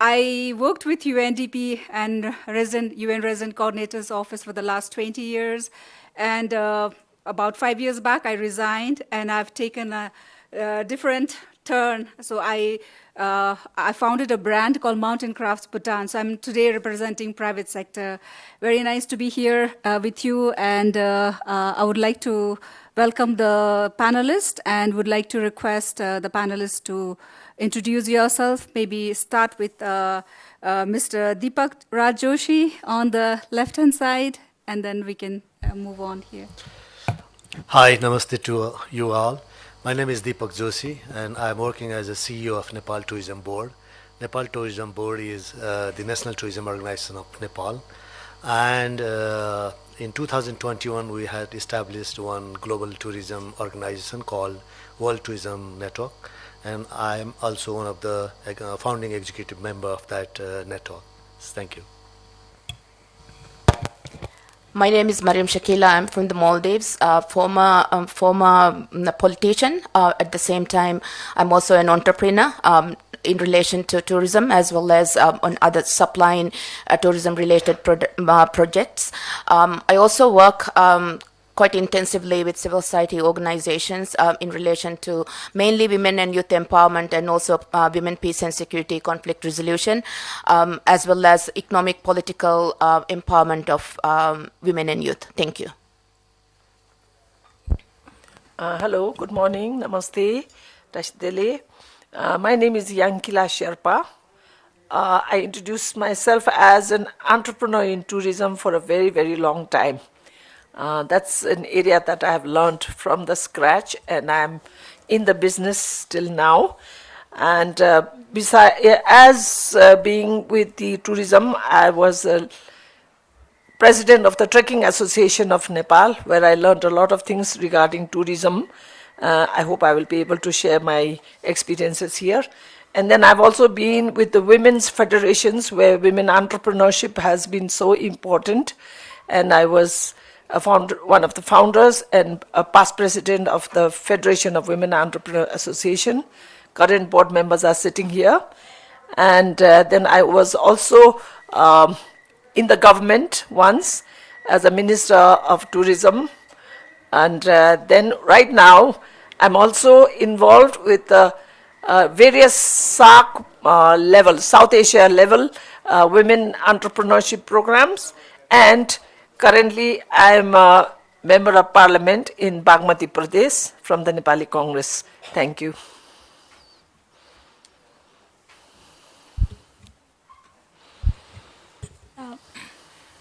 I worked with UNDP and UN Resident Coordinator's Office for the last 20 years. And about 5 years back, I resigned, and I've taken a different turn. So I founded a brand called Mountain Crafts Bhutan. So I'm today representing private sector. Very nice to be here with you, and I would like to welcome the panelists and would like to request the panelists to introduce yourself. Maybe start with Mr. Deepak Raj Joshi on the left-hand side, and then we can move on here. Hi, namaste to you all. My name is Deepak Joshi, and I'm working as a CEO of Nepal Tourism Board. Nepal Tourism Board is the national tourism organization of Nepal. And in 2021, we had established one global tourism organization called World Tourism Network. And I'm also one of the founding executive member of that network. Thank you. My name is Mariam Shakila. I'm from the Maldives, former politician. At the same time, I'm also an entrepreneur in relation to tourism, as well as on other supplying tourism-related projects. I also work quite intensively with civil society organizations in relation to mainly women and youth empowerment, and also women, peace and security, conflict resolution, as well as economic, political empowerment of women and youth. Thank you. Hello, good morning, namaste, Tashdele. My name is Yankila Sherpa. I introduced myself as an entrepreneur in tourism for a very, very long time. That's an area that I have learned from the scratch, and I'm in the business still now. And being with the tourism, I was president of the Trekking Association of Nepal, where I learned a lot of things regarding tourism. I hope I will be able to share my experiences here. And then I've also been with the women's federations, where women entrepreneurship has been so important. And I was one of the founders and a past president of the Federation of Women Entrepreneur Association. Current board members are sitting here. And then I was also in the government once as a minister of tourism. And then right now, I'm also involved with various SAARC level, South Asia level women entrepreneurship programs. And currently, I am a member of parliament in Bagmati Pradesh from the Nepali Congress. Thank you.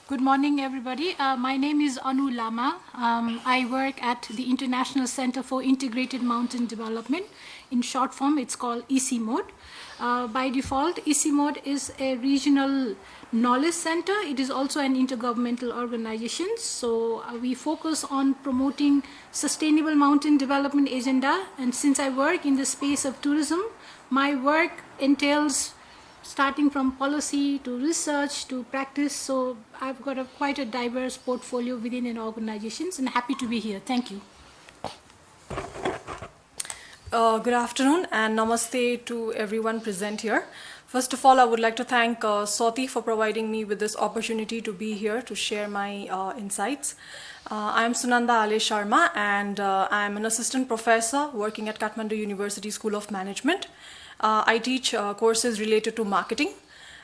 Good morning, everybody. My name is Anu Lama. I work at the International Center for Integrated Mountain Development. In short form, it's called ECMOD. By default, ECMOD is a regional knowledge center. It is also an intergovernmental organization. So we focus on promoting sustainable mountain development agenda. And since I work in the space of tourism, my work entails starting from policy to research to practice. So I've got quite a diverse portfolio within an organization, and happy to be here. Thank you. Good afternoon and namaste to everyone present here. First of all, I would like to thank Swati for providing me with this opportunity to be here to share my insights. I am Sunanda Ale Sharma, and I am an assistant professor working at Kathmandu University School of Management. I teach courses related to marketing,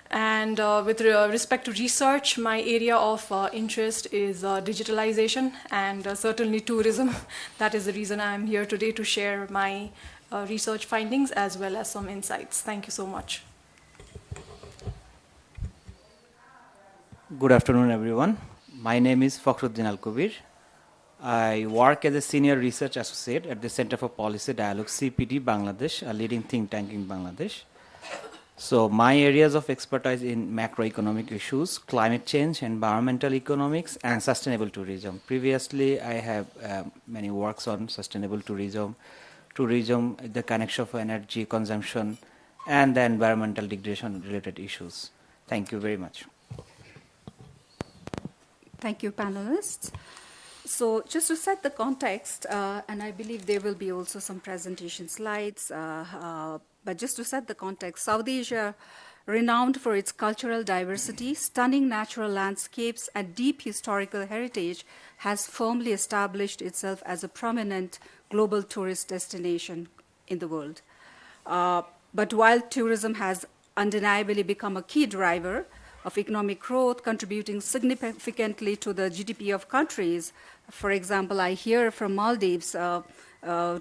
and with respect to research, my area of interest is digitalization and certainly tourism. That is the reason I am here today to share my research findings as well as some insights. Thank you so much. Good afternoon, everyone. My name is Fakhruddin Al-Kubir. I work as a senior research associate at the Center for Policy Dialogue, CPD, Bangladesh, a leading think tank in Bangladesh. So my areas of expertise in macroeconomic issues, climate change, environmental economics, and sustainable tourism. Previously, I have many works on sustainable tourism, the connection of energy consumption, and the environmental degradation related issues. Thank you very much. Thank you, panelists. So just to set the context, and I believe there will be also some presentation slides, but just to set the context, South Asia renowned for its cultural diversity, stunning natural landscapes, and deep historical heritage, has firmly established itself as a prominent global tourist destination in the world. But while tourism has undeniably become a key driver of economic growth, contributing significantly to the GDP of countries, for example, I hear from Maldives,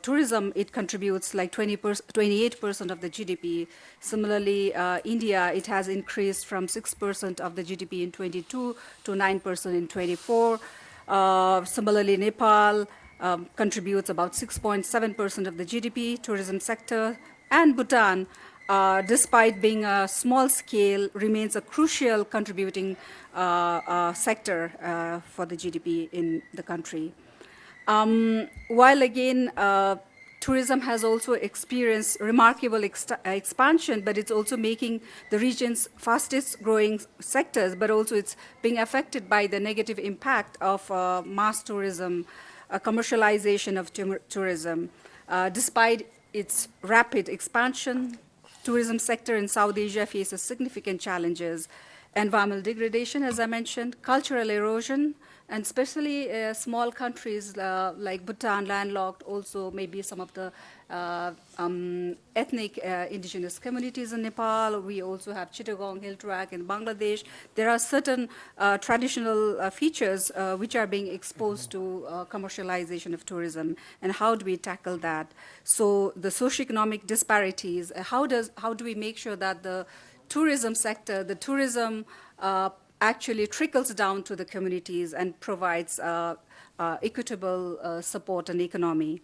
tourism, it contributes like 28% of the GDP. Similarly, India, it has increased from 6% of the GDP in 22 to 9% in 24. Similarly, Nepal contributes about 6.7% of the GDP, tourism sector, and Bhutan, despite being a small scale, remains a crucial contributing sector for the GDP in the country. While again, tourism has also experienced remarkable expansion, but it's also making the region's fastest growing sectors, but also it's being affected by the negative impact of mass tourism, commercialization of tourism. Despite its rapid expansion, tourism sector in South Asia faces significant challenges: environmental degradation, as I mentioned, cultural erosion, and especially small countries like Bhutan, landlocked, also maybe some of the ethnic indigenous communities in Nepal. We also have Chittagong hill track in Bangladesh. There are certain traditional features which are being exposed to commercialization of tourism, and how do we tackle that? So the socioeconomic disparities, how do we make sure that the tourism sector, the tourism actually trickles down to the communities and provides equitable support and economy.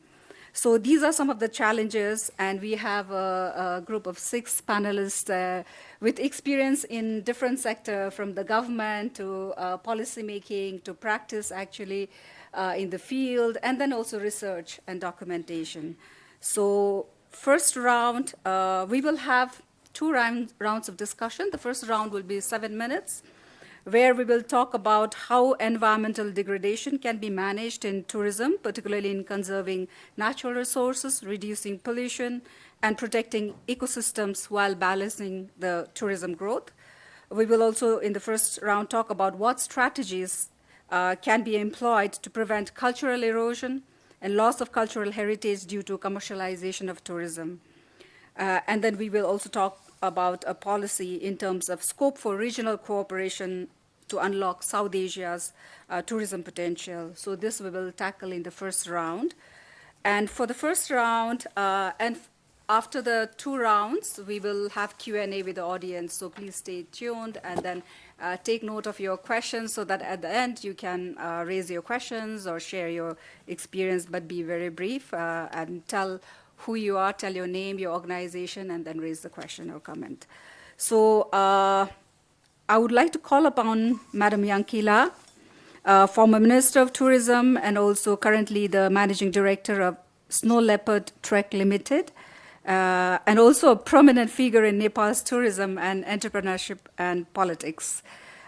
So these are some of the challenges, and we have a group of 6 panelists with experience in different sectors, from the government to policy making to practice actually in the field, and then also research and documentation. So first round, we will have 2 rounds of discussion. The first round will be 7 minutes, where we will talk about how environmental degradation can be managed in tourism, particularly in conserving natural resources, reducing pollution, and protecting ecosystems while balancing the tourism growth. We will also, in the first round, talk about what strategies can be employed to prevent cultural erosion and loss of cultural heritage due to commercialization of tourism. And then we will also talk about a policy in terms of scope for regional cooperation to unlock South Asia's tourism potential. So this we will tackle in the first round. And for the first round, and after the 2 rounds, we will have Q&A with the audience. So please stay tuned and then take note of your questions so that at the end you can raise your questions or share your experience, but be very brief and tell who you are, tell your name, your organization, and then raise the question or comment. So I would like to call upon Madam Yankila, former Minister of Tourism and also currently the Managing Director of Snow Leopard Trek Limited, and also a prominent figure in Nepal's tourism and entrepreneurship and politics.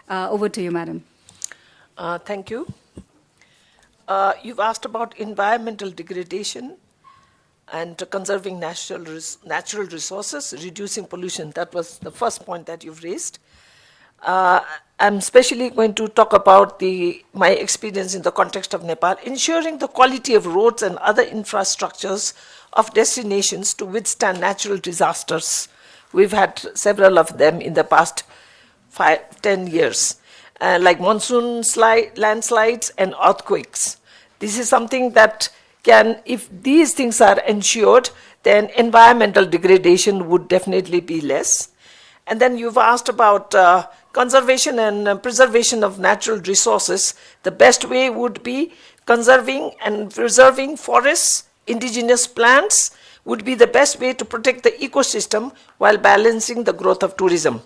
Over to you, Madam. Thank you. You've asked about environmental degradation and conserving natural resources, reducing pollution. That was the first point that you've raised. I'm especially going to talk about my experience in the context of Nepal, ensuring the quality of roads and other infrastructures of destinations to withstand natural disasters. We've had several of them in the past 5-10 years, like monsoon landslides and earthquakes. This is something that if these things are ensured, then environmental degradation would definitely be less. And then you've asked about conservation and preservation of natural resources. The best way would be conserving and preserving forests, indigenous plants would be the best way to protect the ecosystem while balancing the growth of tourism.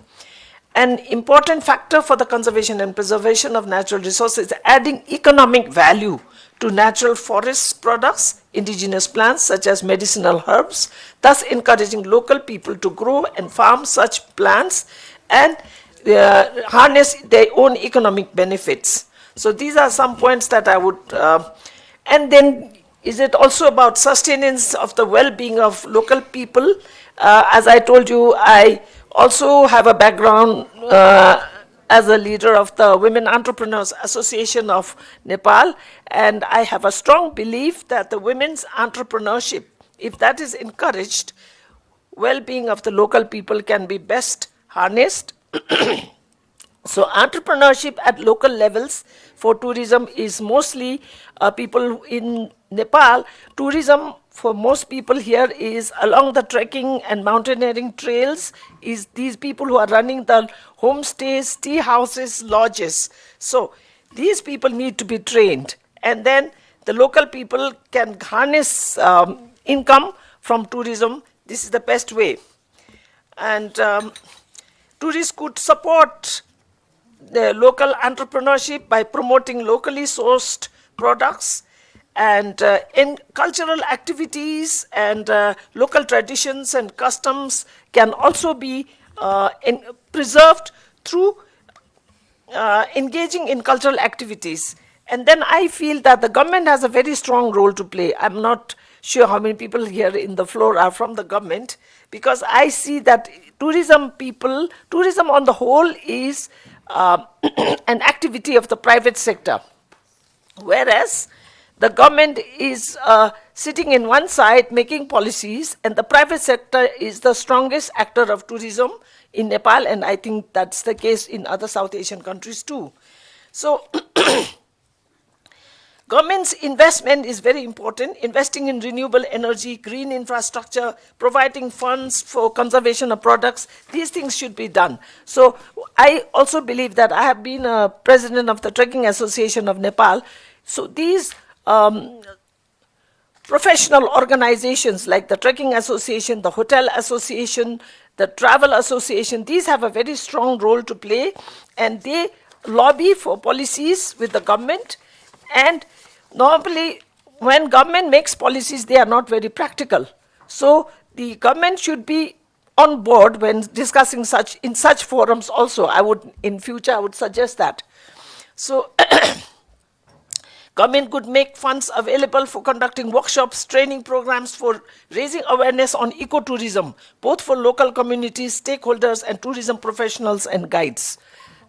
An important factor for the conservation and preservation of natural resources is adding economic value to natural forest products, indigenous plants such as medicinal herbs, thus encouraging local people to grow and farm such plants and harness their own economic benefits. So these are some points that I would, and then is it also about sustenance of the well-being of local people? As I told you, I also have a background as a leader of the Women Entrepreneurs Association of Nepal, and I have a strong belief that the women's entrepreneurship, if that is encouraged, well-being of the local people can be best harnessed. So entrepreneurship at local levels for tourism is mostly people in Nepal. Tourism for most people here is along the trekking and mountaineering trails, is these people who are running the homestays, tea houses, lodges. So these people need to be trained, and then the local people can harness income from tourism. This is the best way. And tourists could support the local entrepreneurship by promoting locally sourced products, and in cultural activities and local traditions and customs can also be preserved through engaging in cultural activities. And then I feel that the government has a very strong role to play. I'm not sure how many people here in the floor are from the government, because I see that tourism on the whole is an activity of the private sector, whereas the government is sitting in one side making policies, and the private sector is the strongest actor of tourism in Nepal, and I think that's the case in other South Asian countries too. So government's investment is very important, investing in renewable energy, green infrastructure, providing funds for conservation of products. These things should be done. So I also believe that I have been a president of the Trekking Association of Nepal. So these professional organizations like the Trekking Association, the Hotel Association, the Travel Association, these have a very strong role to play, and they lobby for policies with the government. And normally, when government makes policies, they are not very practical. So the government should be on board when discussing in such forums also. In future, I would suggest that. So government could make funds available for conducting workshops, training programs, for raising awareness on ecotourism, both for local communities, stakeholders, and tourism professionals and guides.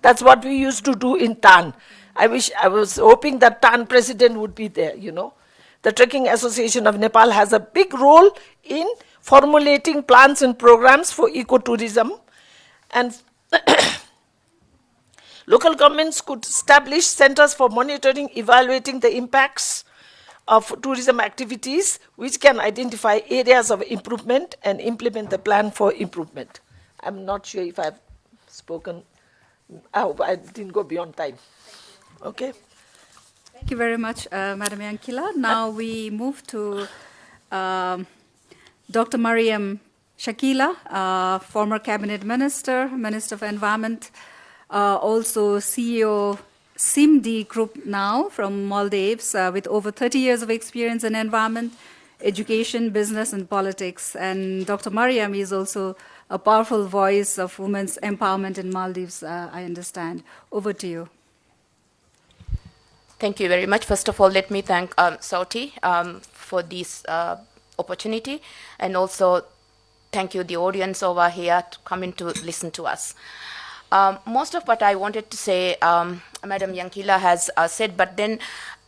That's what we used to do in TAN. I was hoping that TAN president would be there, you know. The Trekking Association of Nepal has a big role in formulating plans and programs for ecotourism, and local governments could establish centers for monitoring, evaluating the impacts of tourism activities, which can identify areas of improvement and implement the plan for improvement. I'm not sure if I've spoken. I hope I didn't go beyond time. Okay. Thank you very much, Madam Yankila. Now we move to Dr. Mariam Shakila, former cabinet minister, Minister of Environment, also CEO SIMD Group now from Maldives, with over 30 years of experience in environment, education, business, and politics. And Dr. Mariam is also a powerful voice of women's empowerment in Maldives, I understand. Over to you. Thank you very much. First of all, let me thank Sauti for this opportunity, and also thank you, the audience over here, to come in to listen to us. Most of what I wanted to say, Madam Yankila has said, but then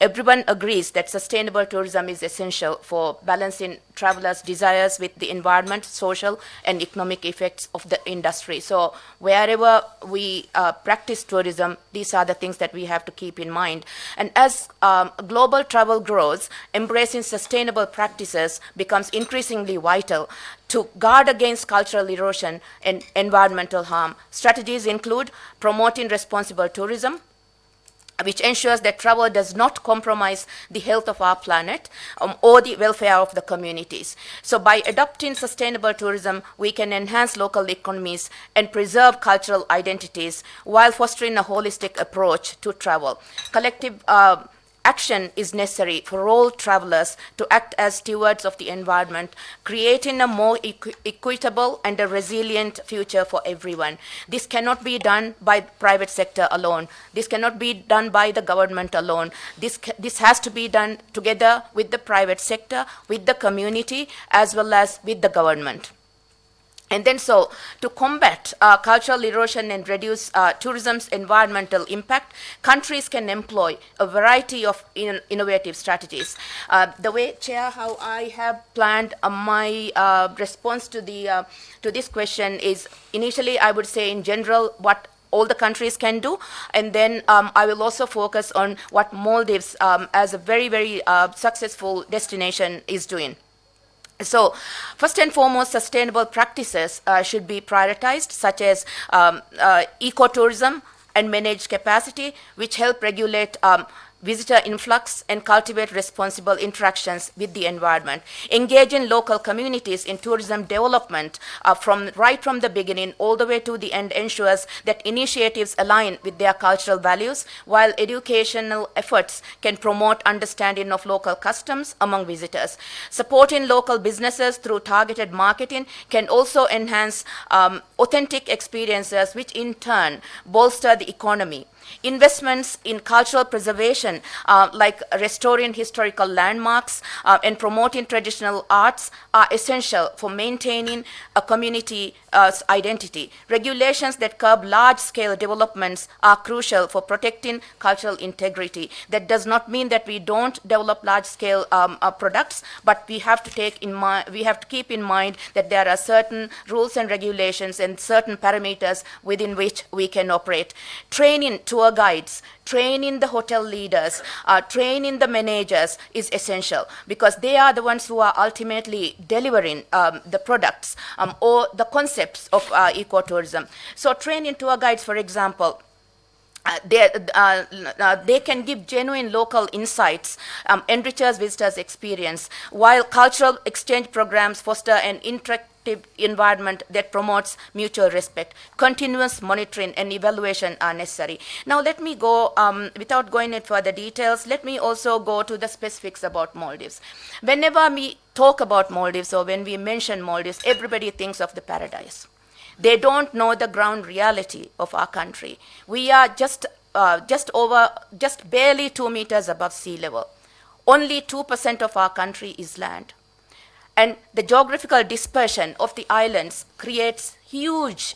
everyone agrees that sustainable tourism is essential for balancing travelers' desires with the environment, social, and economic effects of the industry. So wherever we practice tourism, these are the things that we have to keep in mind. And as global travel grows, embracing sustainable practices becomes increasingly vital to guard against cultural erosion and environmental harm. Strategies include promoting responsible tourism, which ensures that travel does not compromise the health of our planet or the welfare of the communities. So by adopting sustainable tourism, we can enhance local economies and preserve cultural identities while fostering a holistic approach to travel. Collective action is necessary for all travelers to act as stewards of the environment, creating a more equitable and a resilient future for everyone. This cannot be done by the private sector alone. This cannot be done by the government alone. This has to be done together with the private sector, with the community, as well as with the government. And then so to combat cultural erosion and reduce tourism's environmental impact, countries can employ a variety of innovative strategies. The way, Chair, how I have planned my response to this question is, initially I would say in general what all the countries can do, and then I will also focus on what Maldives as a very, very successful destination is doing. So, first and foremost, sustainable practices should be prioritized, such as ecotourism and managed capacity, which help regulate visitor influx and cultivate responsible interactions with the environment. Engage in local communities in tourism development right from the beginning all the way to the end ensures that initiatives align with their cultural values, while educational efforts can promote understanding of local customs among visitors. Supporting local businesses through targeted marketing can also enhance authentic experiences, which in turn bolster the economy. Investments in cultural preservation, like restoring historical landmarks and promoting traditional arts, are essential for maintaining a community's identity. Regulations that curb large-scale developments are crucial for protecting cultural integrity. That does not mean that we don't develop large-scale products, but we have to keep in mind that there are certain rules and regulations and certain parameters within which we can operate. Training tour guides, training the hotel leaders, training the managers is essential, because they are the ones who are ultimately delivering the products or the concepts of ecotourism. So training tour guides, for example, they can give genuine local insights, enriches visitors' experience, while cultural exchange programs foster an interactive environment that promotes mutual respect. Continuous monitoring and evaluation are necessary. Now let me go, without going into further details, let me also go to the specifics about Maldives. Whenever we talk about Maldives or when we mention Maldives, everybody thinks of the paradise. They don't know the ground reality of our country. We are just barely 2 meters above sea level. Only 2% of our country is land. And the geographical dispersion of the islands creates huge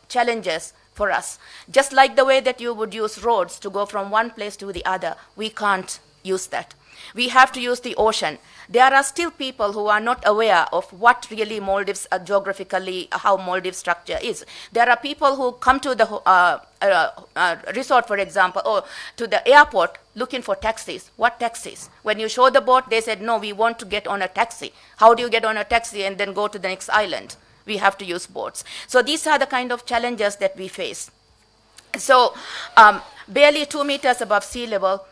challenges for us. Just like the way that you would use roads to go from one place to the other, we can't use that. We have to use the ocean. There are still people who are not aware of what really Maldives geographically, how Maldives structure is. There are people who come to the resort, for example, or to the airport looking for taxis. What taxis? When you show the boat, they said, no, we want to get on a taxi. How do you get on a taxi and then go to the next island? We have to use boats. So these are the kind of challenges that we face. So barely 2 meters above sea level,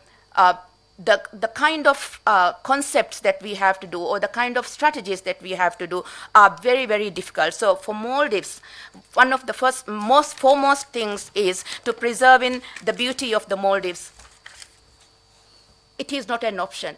the kind of concepts that we have to do or the kind of strategies that we have to do are very, very difficult. So for Maldives, one of the foremost things is to preserving the beauty of the Maldives. It is not an option.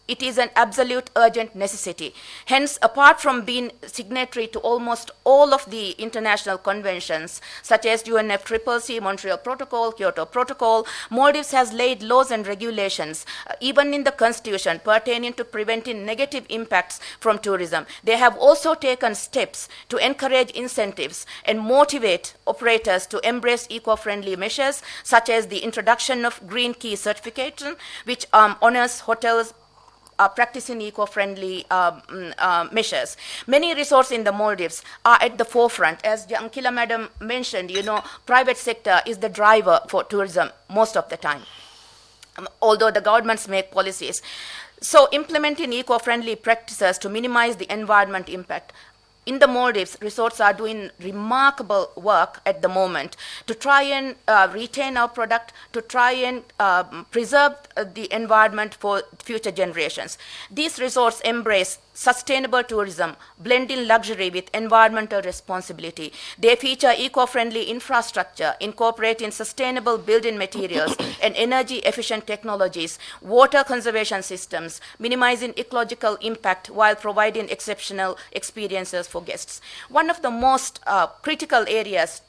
It is an absolute urgent necessity. Hence, apart from being signatory to almost all of the international conventions, such as UNFCCC, Montreal Protocol, Kyoto Protocol, Maldives has laid laws and regulations, even in the constitution, pertaining to preventing negative impacts from tourism. They have also taken steps to encourage incentives and motivate operators to embrace eco-friendly measures, such as the introduction of Green Key certification, which honors hotels practicing eco-friendly measures. Many resorts in the Maldives are at the forefront. As Ankila Madam mentioned, private sector is the driver for tourism most of the time, although the governments make policies. So implementing eco-friendly practices to minimize the environment impact. In the Maldives, resorts are doing remarkable work at the moment to try and retain our product, to try and preserve the environment for future generations. These resorts embrace sustainable tourism, blending luxury with environmental responsibility. They feature eco-friendly infrastructure, incorporating sustainable building materials and energy-efficient technologies, water conservation systems, minimizing ecological impact while providing exceptional experiences for guests. One of the most critical areas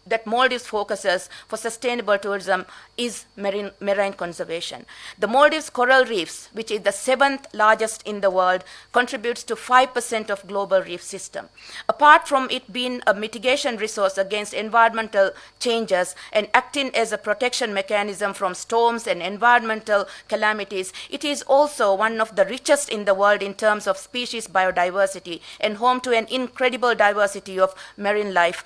that Maldives focuses for sustainable tourism is marine conservation. The Maldives coral reefs, which is the 7th largest in the world, contributes to 5% of global reef system. Apart from it being a mitigation resource against environmental changes and acting as a protection mechanism from storms and environmental calamities, it is also one of the richest in the world in terms of species biodiversity and home to an incredible diversity of marine life,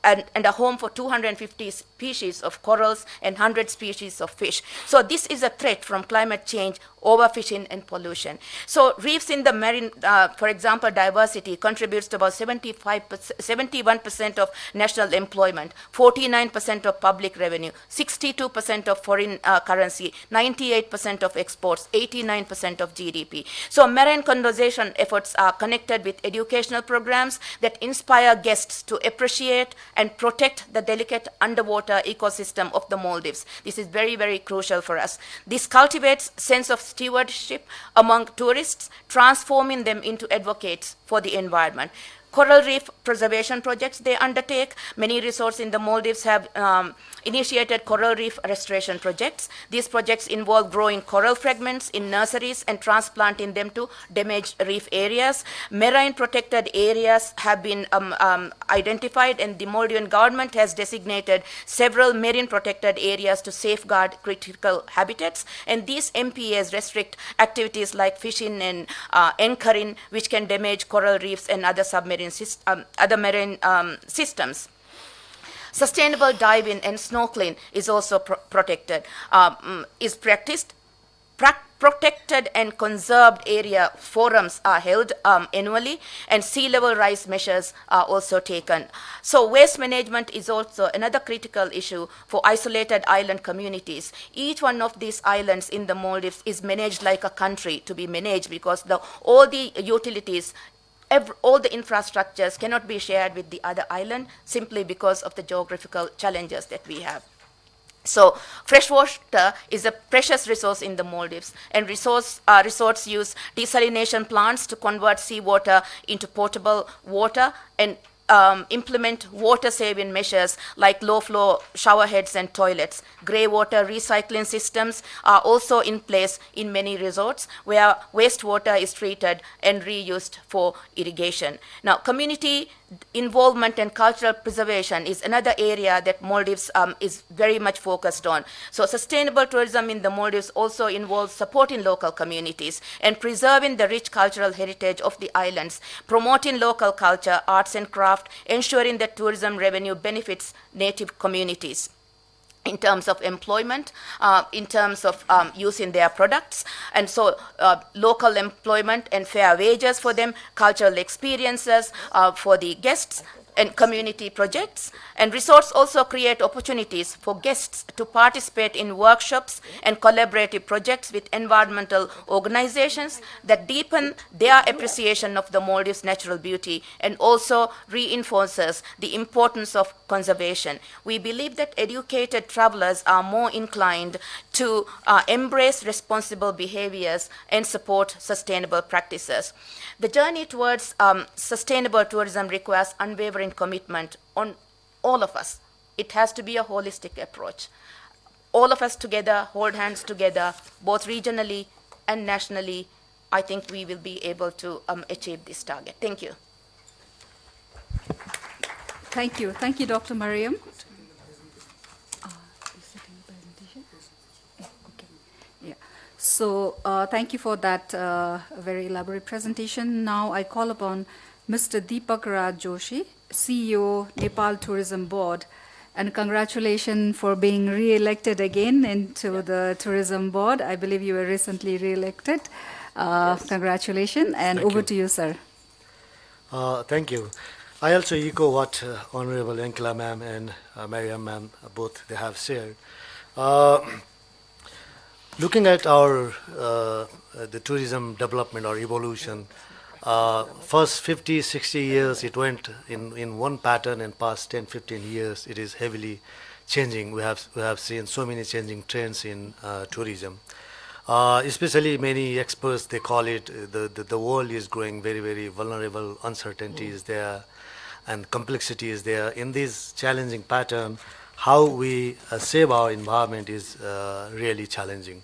and a home for 250 species of corals and 100 species of fish. So this is a threat from climate change, overfishing, and pollution. So reefs in the marine, for example, diversity contributes to about 71% of national employment, 49% of public revenue, 62% of foreign currency, 98% of exports, 89% of GDP. So marine conservation efforts are connected with educational programs that inspire guests to appreciate and protect the delicate underwater ecosystem of the Maldives. This is very, very crucial for us. This cultivates sense of stewardship among tourists, transforming them into advocates for the environment. Coral reef preservation projects they undertake. Many resorts in the Maldives have initiated coral reef restoration projects. These projects involve growing coral fragments in nurseries and transplanting them to damaged reef areas. Marine protected areas have been identified, and the Maldivian government has designated several marine protected areas to safeguard critical habitats. And these MPAs restrict activities like fishing and anchoring, which can damage coral reefs and other marine systems. Sustainable diving and snorkeling is also protected, is practiced. Protected and conserved area forums are held annually, and sea level rise measures are also taken. So waste management is also another critical issue for isolated island communities. Each one of these islands in the Maldives is managed like a country to be managed, because all the utilities, all the infrastructures cannot be shared with the other island simply because of the geographical challenges that we have. So fresh water is a precious resource in the Maldives, and resorts use desalination plants to convert seawater into potable water and implement water-saving measures like low-flow showerheads and toilets. Grey water recycling systems are also in place in many resorts, where wastewater is treated and reused for irrigation. Now, community involvement and cultural preservation is another area that Maldives is very much focused on. So sustainable tourism in the Maldives also involves supporting local communities and preserving the rich cultural heritage of the islands, promoting local culture, arts and craft, ensuring that tourism revenue benefits native communities in terms of employment, in terms of using their products. And so local employment and fair wages for them, cultural experiences for the guests, and community projects. And resorts also create opportunities for guests to participate in workshops and collaborative projects with environmental organizations that deepen their appreciation of the Maldives' natural beauty and also reinforces the importance of conservation. We believe that educated travelers are more inclined to embrace responsible behaviors and support sustainable practices. The journey towards sustainable tourism requires unwavering commitment on all of us. It has to be a holistic approach. All of us together, hold hands together, both regionally and nationally, I think we will be able to achieve this target. Thank you. Thank you. Thank you, Dr. Mariam. So thank you for that very elaborate presentation. Now I call upon Mr. Deepak Raj Joshi, CEO, Nepal Tourism Board, and congratulations for being re-elected again into the Tourism Board. I believe you were recently re-elected. Congratulations, and over to you, sir. Thank you. I also echo what Honorable Enkla ma'am and Mariam ma'am both they have shared. Looking at our the tourism development or evolution, first 50, 60 years it went in one pattern, and past 10, 15 years it is heavily changing. We have seen so many changing trends in tourism. Especially many experts, they call it the world is growing very, very vulnerable, uncertainty is there. and complexity is there. In this challenging pattern, how we save our environment is really challenging.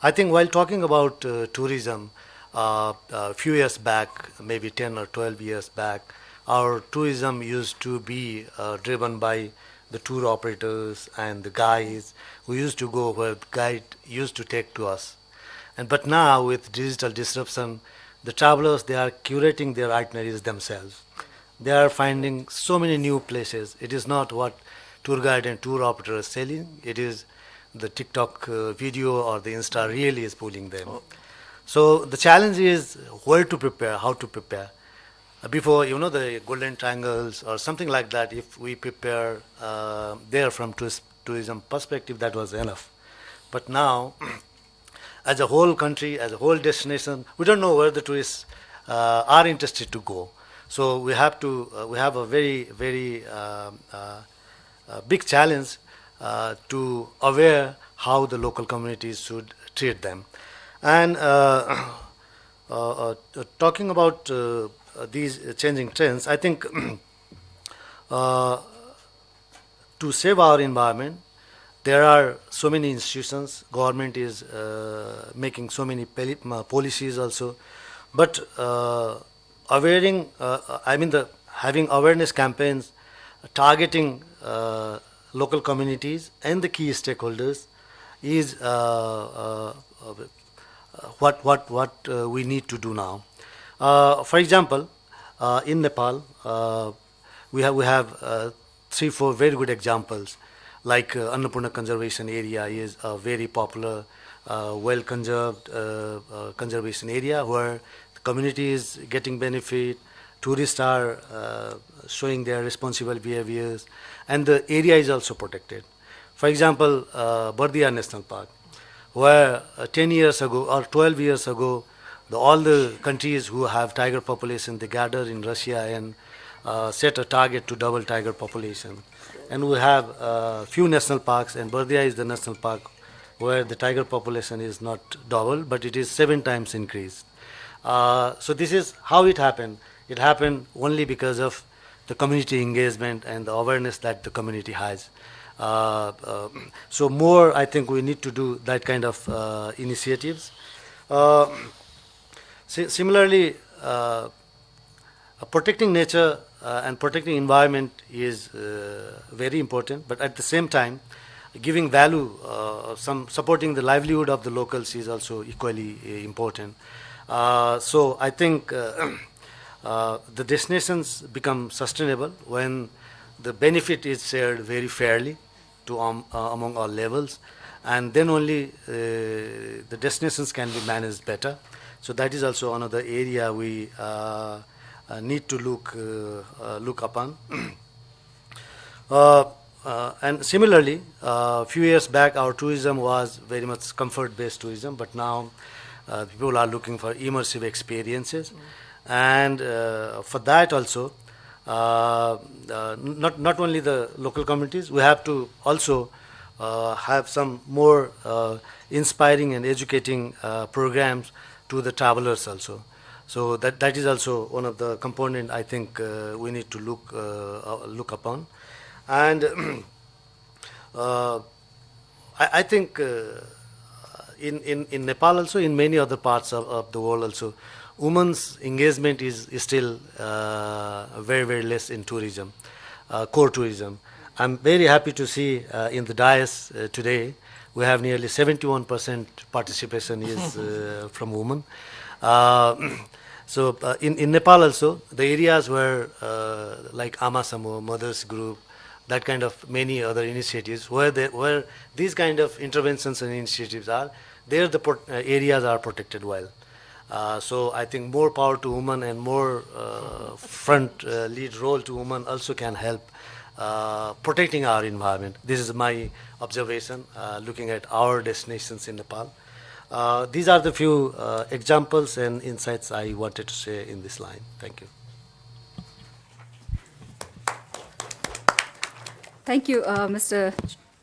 I think while talking about tourism, a few years back, maybe 10 or 12 years back, our tourism used to be driven by the tour operators and the guides who used to go where the guide used to take to us. But now with digital disruption, the travelers, they are curating their itineraries themselves. They are finding so many new places. It is not what tour guide and tour operator is selling. It is the TikTok video or the Insta really is pulling them. So the challenge is where to prepare, how to prepare. Before, the golden triangles or something like that, if we prepare there from tourism perspective, that was enough. But now, as a whole country, as a whole destination, we don't know where the tourists are interested to go. So we have a very, very big challenge to aware how the local communities should treat them. And talking about these changing trends, I think to save our environment, there are so many institutions. Government is making so many policies also, but having awareness campaigns targeting local communities and the key stakeholders is what we need to do now. For example, in Nepal, we have 3-4 very good examples. Like Annapurna Conservation Area is a very popular, well-conserved conservation area where the community is getting benefit, tourists are showing their responsible behaviors, and the area is also protected. For example, Bardia National Park, where 10 years ago or 12 years ago, all the countries who have tiger population, they gathered in Russia and set a target to double tiger population. And we have few national parks, and Bardia is the national park where the tiger population is not double, but it is 7 times increased. So this is how it happened. It happened only because of the community engagement and the awareness that the community has. So more, I think we need to do that kind of initiatives. Similarly, protecting nature and protecting environment is very important, but at the same time, giving value, supporting the livelihood of the locals is also equally important. So I think the destinations become sustainable when the benefit is shared very fairly to among all levels, and then only the destinations can be managed better. So that is also another area we need to look upon. And similarly, a few years back, our tourism was very much comfort-based tourism, but now people are looking for immersive experiences. And for that also, not only the local communities, we have to also have some more inspiring and educating programs to the travelers also. So that is also one of the component I think we need to look upon. And I think in Nepal also, in many other parts of the world also, women's engagement is still very, very less in tourism, core tourism. I'm very happy to see in the dais today we have nearly 71% participation is from women. So in Nepal also, the areas where like Ama Samoh, Mothers Group, that kind of many other initiatives, where these kind of interventions and initiatives are, there the areas are protected well. So I think more power to women and more front lead role to women also can help protecting our environment. This is my observation looking at our destinations in Nepal. These are the few examples and insights I wanted to share in this line. Thank you. Thank you, Mr.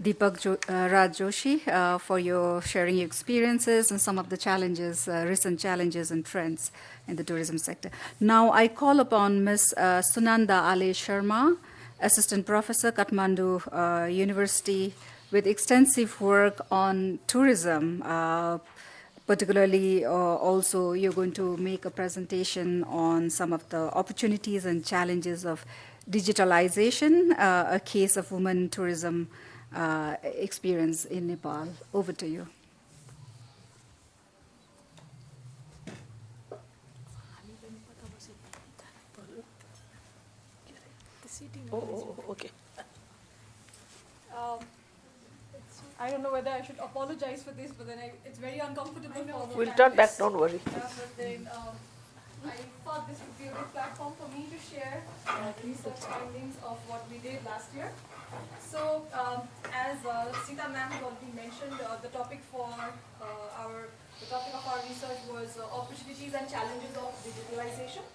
Raj Joshi for your sharing your experiences and some of the challenges, recent challenges and trends in the tourism sector. Now I call upon Ms. Sunanda Ale Sharma, Assistant Professor, Kathmandu University, with extensive work on tourism. Particularly, also you're going to make a presentation on some of the opportunities and challenges of digitalization, a case of women tourism experience in Nepal. Over to you. Okay. I don't know whether I should apologize for this, but then it's very uncomfortable for the We'll turn back, don't worry. But then I thought this would be a good platform for me to share research findings of what we did last year. So, as Sita ma'am has already mentioned, the topic of our research was opportunities and challenges of digitalization.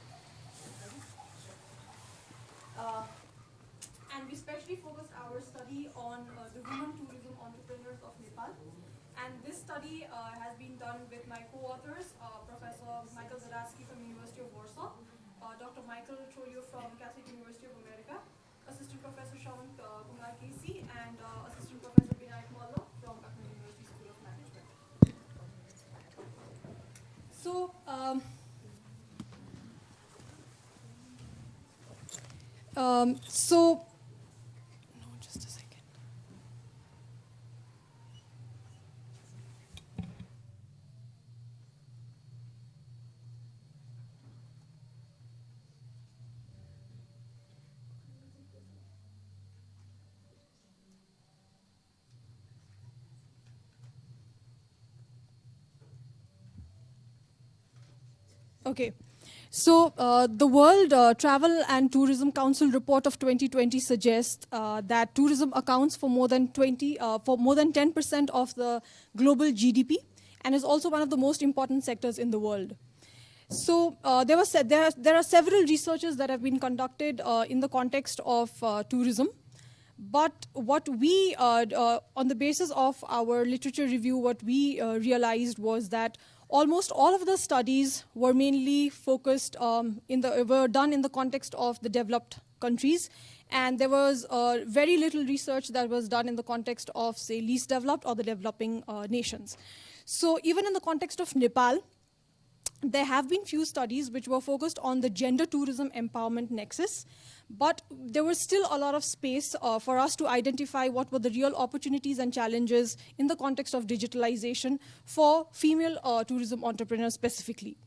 And we specially focused our study on the women tourism entrepreneurs of Nepal. And this study has been done with my co-authors, Professor Michael Zadarsky from University of Warsaw, Dr. Michael Trolio from Catholic University of America, Assistant Professor Shaman Kumar Casey, and Assistant Professor Binayak Mallo from Kathmandu University School of Management. So, just a second. Okay. So the World Travel and Tourism Council report of 2020 suggests that tourism accounts for more than 10% of the global GDP and is also one of the most important sectors in the world. So there are several researches that have been conducted in the context of tourism. But what we, on the basis of our literature review, what we realized was that almost all of the studies were mainly focused were done in the context of the developed countries, and there was very little research that was done in the context of, say, least developed or the developing nations. So even in the context of Nepal, there have been few studies which were focused on the gender tourism empowerment nexus, but there was still a lot of space for us to identify what were the real opportunities and challenges in the context of digitalization for female tourism entrepreneurs specifically.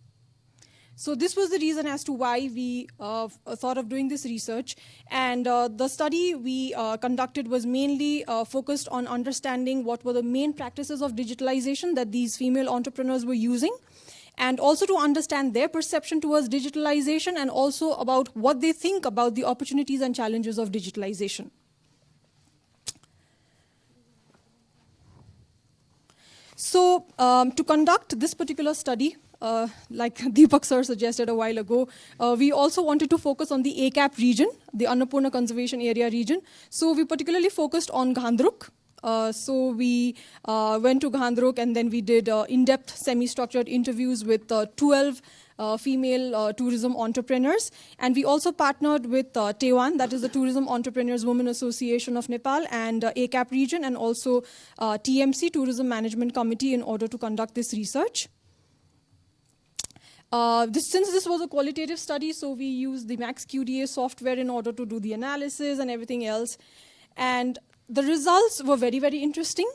So this was the reason as to why we thought of doing this research. And the study we conducted was mainly focused on understanding what were the main practices of digitalization that these female entrepreneurs were using, and also to understand their perception towards digitalization and also about what they think about the opportunities and challenges of digitalization. So to conduct this particular study, like Deepak sir suggested a while ago, we also wanted to focus on the ACAP region, the Annapurna Conservation Area region. So we particularly focused on Ghandruk. So we went to Ghandruk and then we did in-depth semi-structured interviews with 12 female tourism entrepreneurs. And we also partnered with TEWAN, that is the Tourism Entrepreneurs Women Association of Nepal, and ACAP region, and also TMC, Tourism Management Committee, in order to conduct this research. Since this was a qualitative study, so we used the MaxQDA software in order to do the analysis and everything else. And the results were very, very interesting.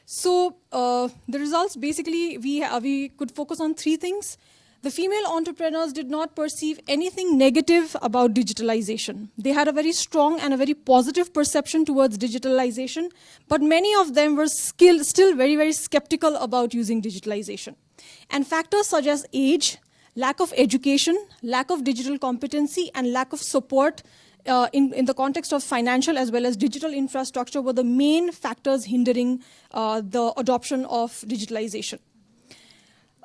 So the results, basically, we could focus on three things. The female entrepreneurs did not perceive anything negative about digitalization. They had a very strong and a very positive perception towards digitalization, but many of them were still very, very skeptical about using digitalization. And factors such as age, lack of education, lack of digital competency, and lack of support in the context of financial as well as digital infrastructure were the main factors hindering the adoption of digitalization.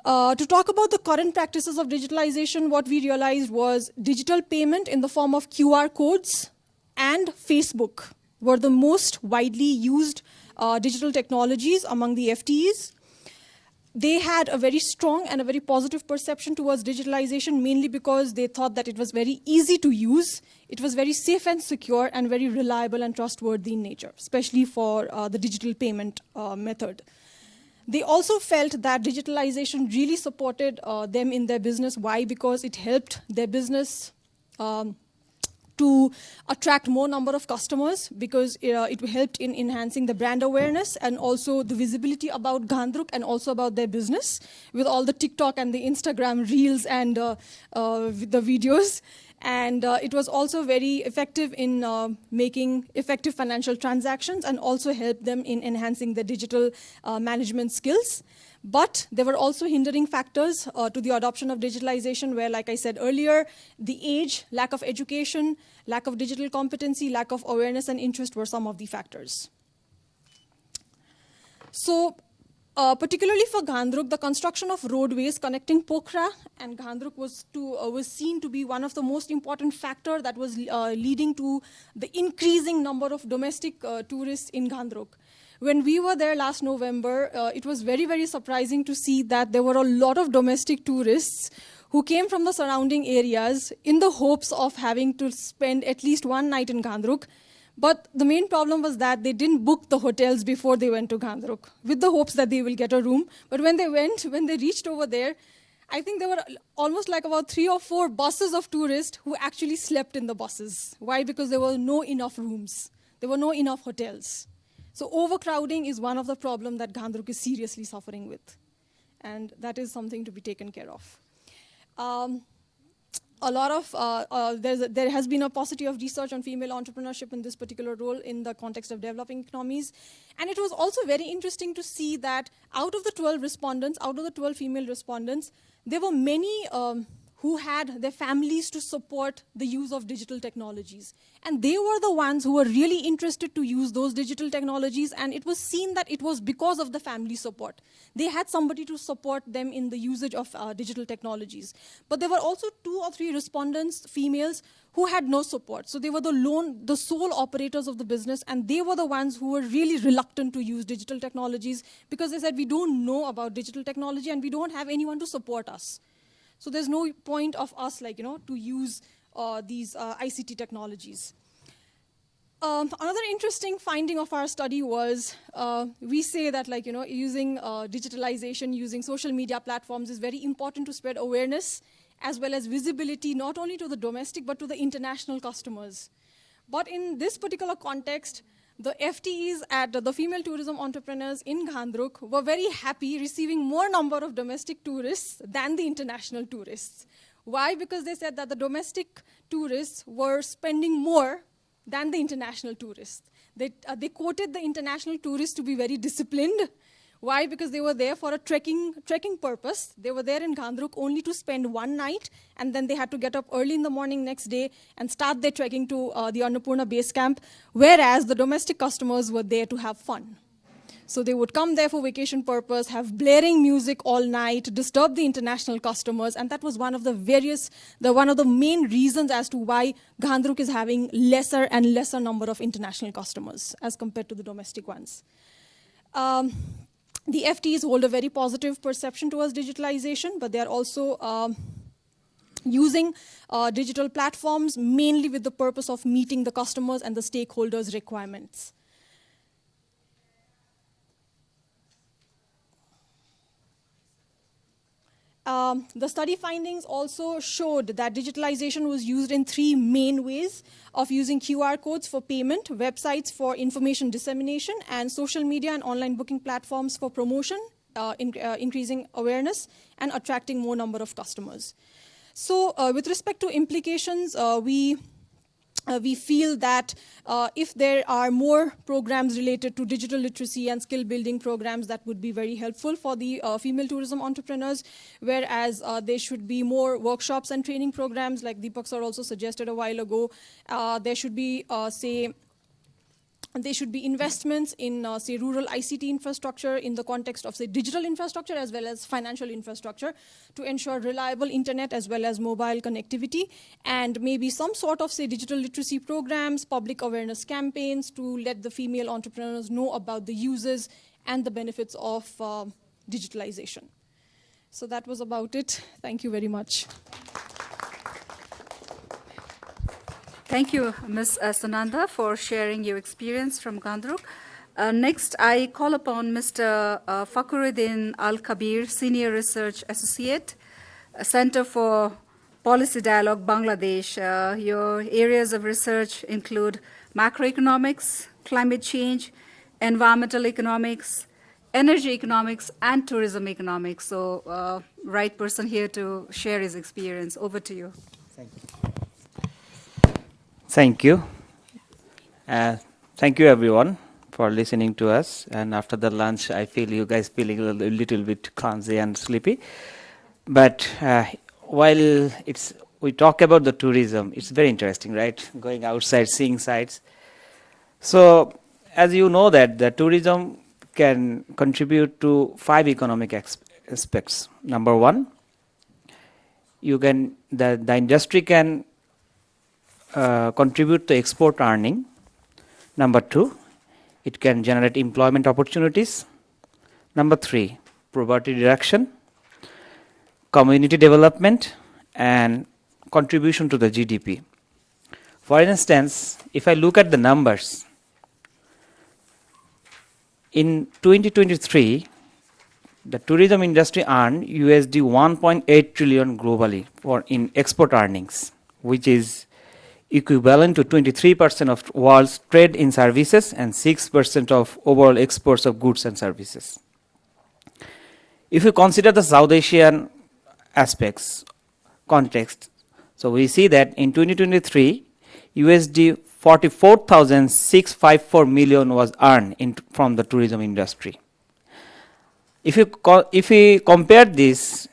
To talk about the current practices of digitalization, what we realized was digital payment in the form of QR codes and Facebook were the most widely used digital technologies among the FTEs. They had a very strong and a very positive perception towards digitalization, mainly because they thought that it was very easy to use, it was very safe and secure, and very reliable and trustworthy in nature, especially for the digital payment method. They also felt that digitalization really supported them in their business. Why? Because it helped their business to attract more number of customers, because it helped in enhancing the brand awareness and also the visibility about Gandruk and also about their business with all the TikTok and the Instagram reels and the videos. And it was also very effective in making effective financial transactions and also helped them in enhancing the digital management skills. But there were also hindering factors to the adoption of digitalization where, like I said earlier, the age, lack of education, lack of digital competency, lack of awareness and interest were some of the factors. So particularly for Gandruk, the construction of roadways connecting Pokhara and Gandruk was seen to be one of the most important factors that was leading to the increasing number of domestic tourists in Gandruk. When we were there last November, it was very, very surprising to see that there were a lot of domestic tourists who came from the surrounding areas in the hopes of having to spend at least one night in Gandruk. But the main problem was that they didn't book the hotels before they went to Gandruk with the hopes that they will get a room. But when they reached over there, I think there were almost like about 3 or 4 buses of tourists who actually slept in the buses. Why? Because there were no enough rooms. There were no enough hotels. So overcrowding is one of the problems that Gandruk is seriously suffering with. And that is something to be taken care of. There has been a paucity of research on female entrepreneurship in this particular role in the context of developing economies. And it was also very interesting to see that out of the 12 female respondents, there were many who had their families to support the use of digital technologies. And they were the ones who were really interested to use those digital technologies, and it was seen that it was because of the family support. They had somebody to support them in the usage of digital technologies. But there were also 2 or 3 respondents, females, who had no support. So they were the sole operators of the business, and they were the ones who were really reluctant to use digital technologies because they said, we don't know about digital technology and we don't have anyone to support us. So there's no point of us, to use these ICT technologies. Another interesting finding of our study was we say that, using digitalization, using social media platforms is very important to spread awareness as well as visibility, not only to the domestic but to the international customers. But in this particular context, the FTEs at the female tourism entrepreneurs in Gandruk were very happy receiving more number of domestic tourists than the international tourists. Why? Because they said that the domestic tourists were spending more than the international tourists. They quoted the international tourists to be very disciplined. Why? Because they were there for a trekking purpose. They were there in Gandruk only to spend one night, and then they had to get up early in the morning next day and start their trekking to the Annapurna base camp, whereas the domestic customers were there to have fun. So they would come there for vacation purpose, have blaring music all night, disturb the international customers, and that was one of the main reasons as to why Gandruk is having lesser and lesser number of international customers as compared to the domestic ones. The FTEs hold a very positive perception towards digitalization, but they are also using digital platforms mainly with the purpose of meeting the customers and the stakeholders' requirements. The study findings also showed that digitalization was used in 3 main ways of using QR codes for payment, websites for information dissemination, and social media and online booking platforms for promotion, increasing awareness, and attracting more number of customers. So with respect to implications, we feel that if there are more programs related to digital literacy and skill building programs, that would be very helpful for the female tourism entrepreneurs, whereas there should be more workshops and training programs, like Deepak sir also suggested a while ago. There should be, There should be investments in, say, rural ICT infrastructure in the context of, say, digital infrastructure as well as financial infrastructure to ensure reliable internet as well as mobile connectivity, and maybe some sort of, say, digital literacy programs, public awareness campaigns to let the female entrepreneurs know about the uses and the benefits of digitalization. So that was about it. Thank you very much. Thank you, Ms. Sananda, for sharing your experience from Gandruk. Next, I call upon Mr. Fakhruddin Al-Kabir, Senior Research Associate, Center for Policy Dialogue, Bangladesh. Your areas of research include macroeconomics, climate change, environmental economics, energy economics, and tourism economics. So, right person here to share his experience. Over to you. Thank you. Thank you. Thank you, everyone, for listening to us. And after the lunch, I feel you guys feeling a little bit clumsy and sleepy. But while we talk about the tourism, it's very interesting, right? Going outside, seeing sights. So, as you know that the tourism can contribute to 5 economic aspects. Number 1, the industry can contribute to export earning. Number 2, it can generate employment opportunities. Number 3, poverty reduction, community development, and contribution to the GDP. For instance, if I look at the numbers, in 2023, the tourism industry earned USD 1.8 trillion globally in export earnings, which is equivalent to 23% of world's trade in services and 6% of overall exports of goods and services. If you consider the South Asian aspects, context, so we see that in 2023, USD 44,654 million was earned from the tourism industry. If we compare this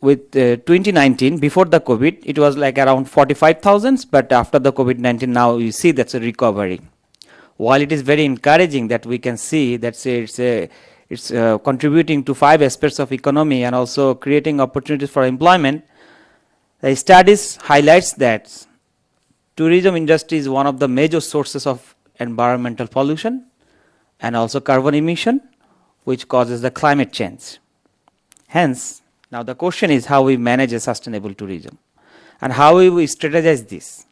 with 2019, before the COVID, it was like around 45,000, but after the COVID-19, now you see that's a recovery. While it is very encouraging that we can see that it's contributing to 5 aspects of economy and also creating opportunities for employment, the studies highlights that tourism industry is one of the major sources of environmental pollution and also carbon emission, which causes the climate change. Hence, now the question is how we manage a sustainable tourism and how we strategize this.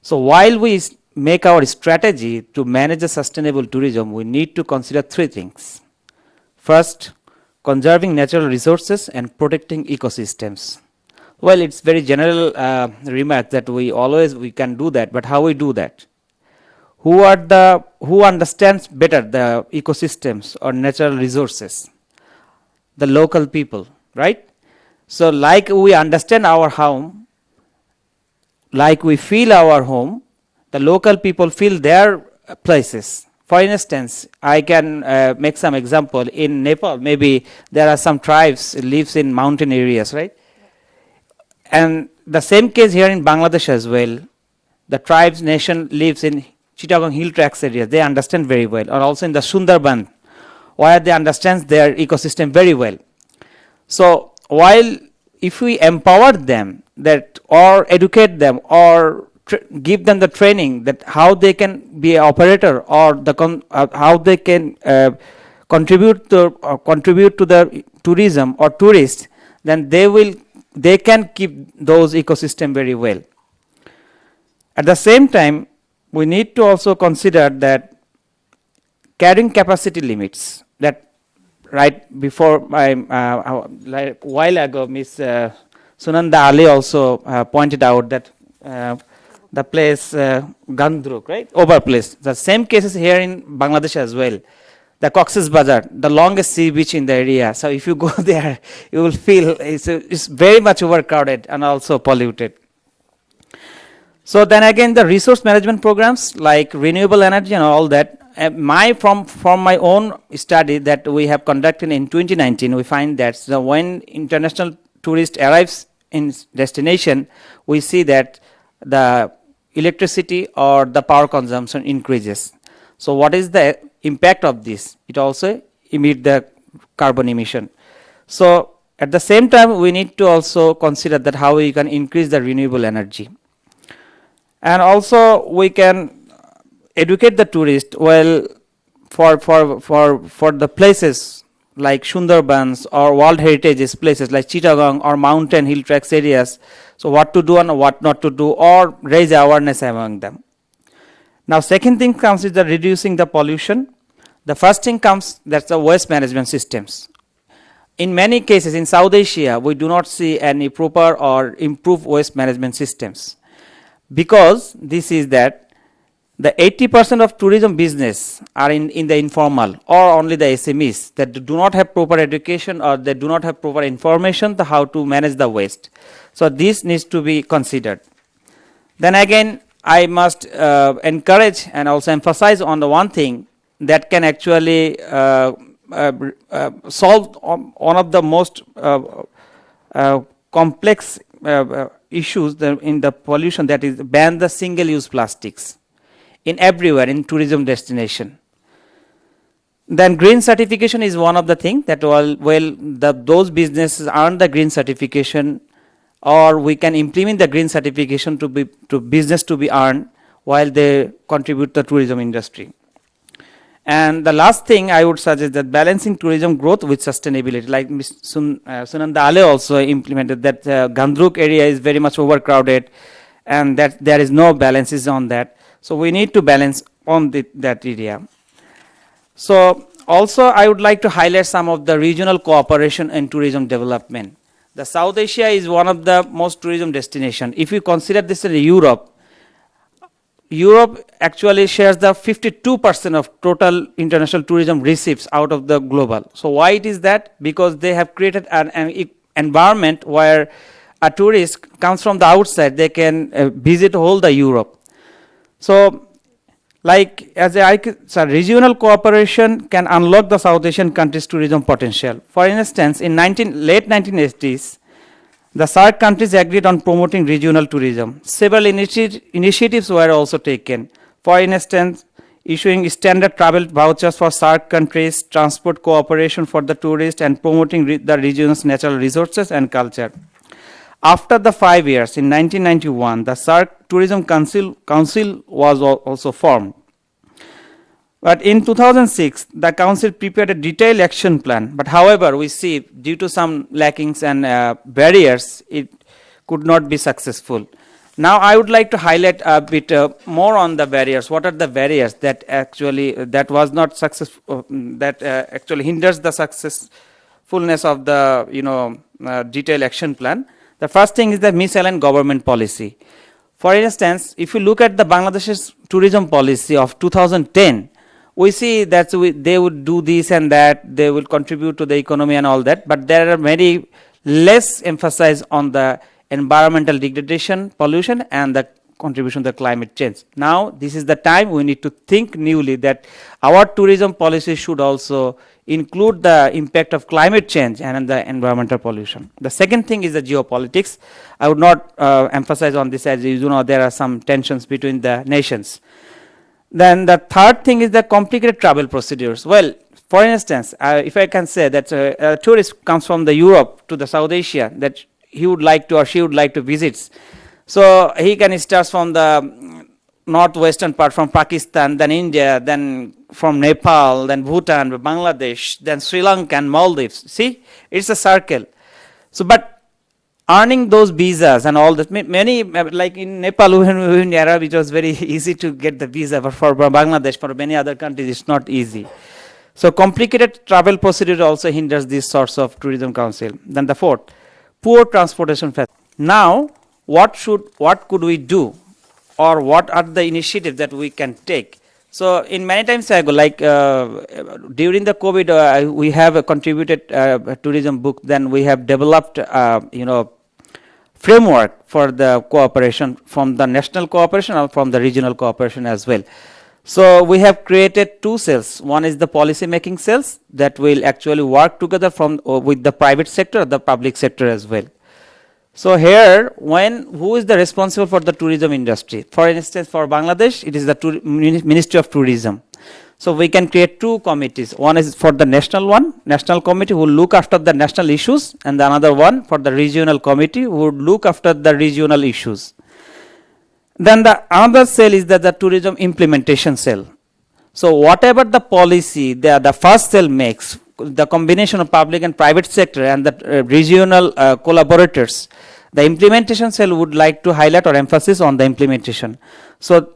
So while we make our strategy to manage a sustainable tourism, we need to consider 3 things. First, conserving natural resources and protecting ecosystems. Well, it's very general remark that we can do that, but how we do that? Who understands better the ecosystems or natural resources? The local people, right? So like we understand our home, like we feel our home, the local people feel their places. For instance, I can make some example. In Nepal, maybe there are some tribes lives in mountain areas, right? And the same case here in Bangladesh as well. The tribes nation lives in Chittagong hill tracts area. They understand very well. Or also in the Sundarban, where they understand their ecosystem very well. So while if we empower them that or educate them or give them the training that how they can be an operator or how they can contribute to the tourism or tourists, then they can keep those ecosystem very well. At the same time, we need to also consider that carrying capacity limits. That right before like a while ago, Ms. Sunanda Ali also pointed out that the place Gandruk, right, over place. The same cases here in Bangladesh as well. The Cox's Bazar, the longest sea beach in the area. So if you go there, you will feel it's very much overcrowded and also polluted. So then again, the resource management programs like renewable energy and all that. From my own study that we have conducted in 2019, we find that when international tourist arrives in destination, we see that the electricity or the power consumption increases. So what is the impact of this? It also emit the carbon emission. So at the same time, we need to also consider that how we can increase the renewable energy. And also we can educate the tourist well for the places like Sundarbans or World Heritage places like Chittagong or mountain hill tracks areas. So what to do and what not to do, or raise awareness among them. Now second thing comes is the reducing the pollution. The first thing comes, that's the waste management systems. In many cases in South Asia, we do not see any proper or improved waste management systems. Because this is that the 80% of tourism business are in the informal or only the SMEs that do not have proper education or they do not have proper information to how to manage the waste. So this needs to be considered. Then again, I must encourage and also emphasize on the one thing that can actually solve one of the most complex issues in the pollution, that is ban the single-use plastics in everywhere in tourism destination. Then green certification is one of the things that those businesses earn the green certification, or we can implement the green certification to business to be earned while they contribute to the tourism industry. And the last thing I would suggest that balancing tourism growth with sustainability, like Ms. Sunanda Ale also implemented that Gandruk area is very much overcrowded and that there is no balances on that. So we need to balance on that area. So also I would like to highlight some of the regional cooperation in tourism development. The South Asia is one of the most tourism destination. If you consider this in Europe actually shares the 52% of total international tourism receipts out of the global. So why it is that? Because they have created an environment where a tourist comes from the outside, they can visit whole the Europe. So like regional cooperation can unlock the South Asian countries' tourism potential. For instance, in late 1980s, the SAARC countries agreed on promoting regional tourism. Several initiatives were also taken. For instance, issuing standard travel vouchers for SAARC countries, transport cooperation for the tourists, and promoting the region's natural resources and culture. After the 5 years, in 1991, the SAARC Tourism Council was also formed. But in 2006, the council prepared a detailed action plan. But however, we see due to some lackings and barriers, it could not be successful. Now I would like to highlight a bit more on the barriers. What are the barriers that actually was not successful, that actually hinders the successfulness of the detailed action plan? The first thing is the misaligned government policy. For instance, if you look at the Bangladesh's tourism policy of 2010, we see that they would do this and that, they will contribute to the economy and all that, but there are very less emphasis on the environmental degradation, pollution, and the contribution to the climate change. Now, this is the time we need to think newly that our tourism policy should also include the impact of climate change and the environmental pollution. The second thing is the geopolitics. I would not emphasize on this, as you know, there are some tensions between the nations. Then the third thing is the complicated travel procedures. Well, for instance, if I can say that a tourist comes from the Europe to the South Asia that he would like to or she would like to visit. So he can start from the northwestern part, from Pakistan, then India, then from Nepal, then Bhutan, Bangladesh, then Sri Lanka and Maldives. See, it's a circle. So, but earning those visas and all that, many, like in Nepal, in Arab, it was very easy to get the visa, but for Bangladesh, for many other countries, it's not easy. So complicated travel procedure also hinders these sorts of tourism council. Then the fourth, poor transportation facility. Now, what could we do, or what are the initiatives that we can take? So in many times ago, like during the COVID, we have contributed a tourism book. Then we have developed, framework for the cooperation from the national cooperation or from the regional cooperation as well. So we have created two cells. One is the policy making cells that will actually work together with the private sector, the public sector as well. So here, who is the responsible for the tourism industry? For instance, for Bangladesh, it is the Ministry of Tourism. So we can create two committees. One is for the national committee who will look after the national issues, and the another one for the regional committee who would look after the regional issues. Then the another cell is the tourism implementation cell. So whatever the policy the first cell makes, the combination of public and private sector and the regional collaborators, the implementation cell would like to highlight or emphasis on the implementation. So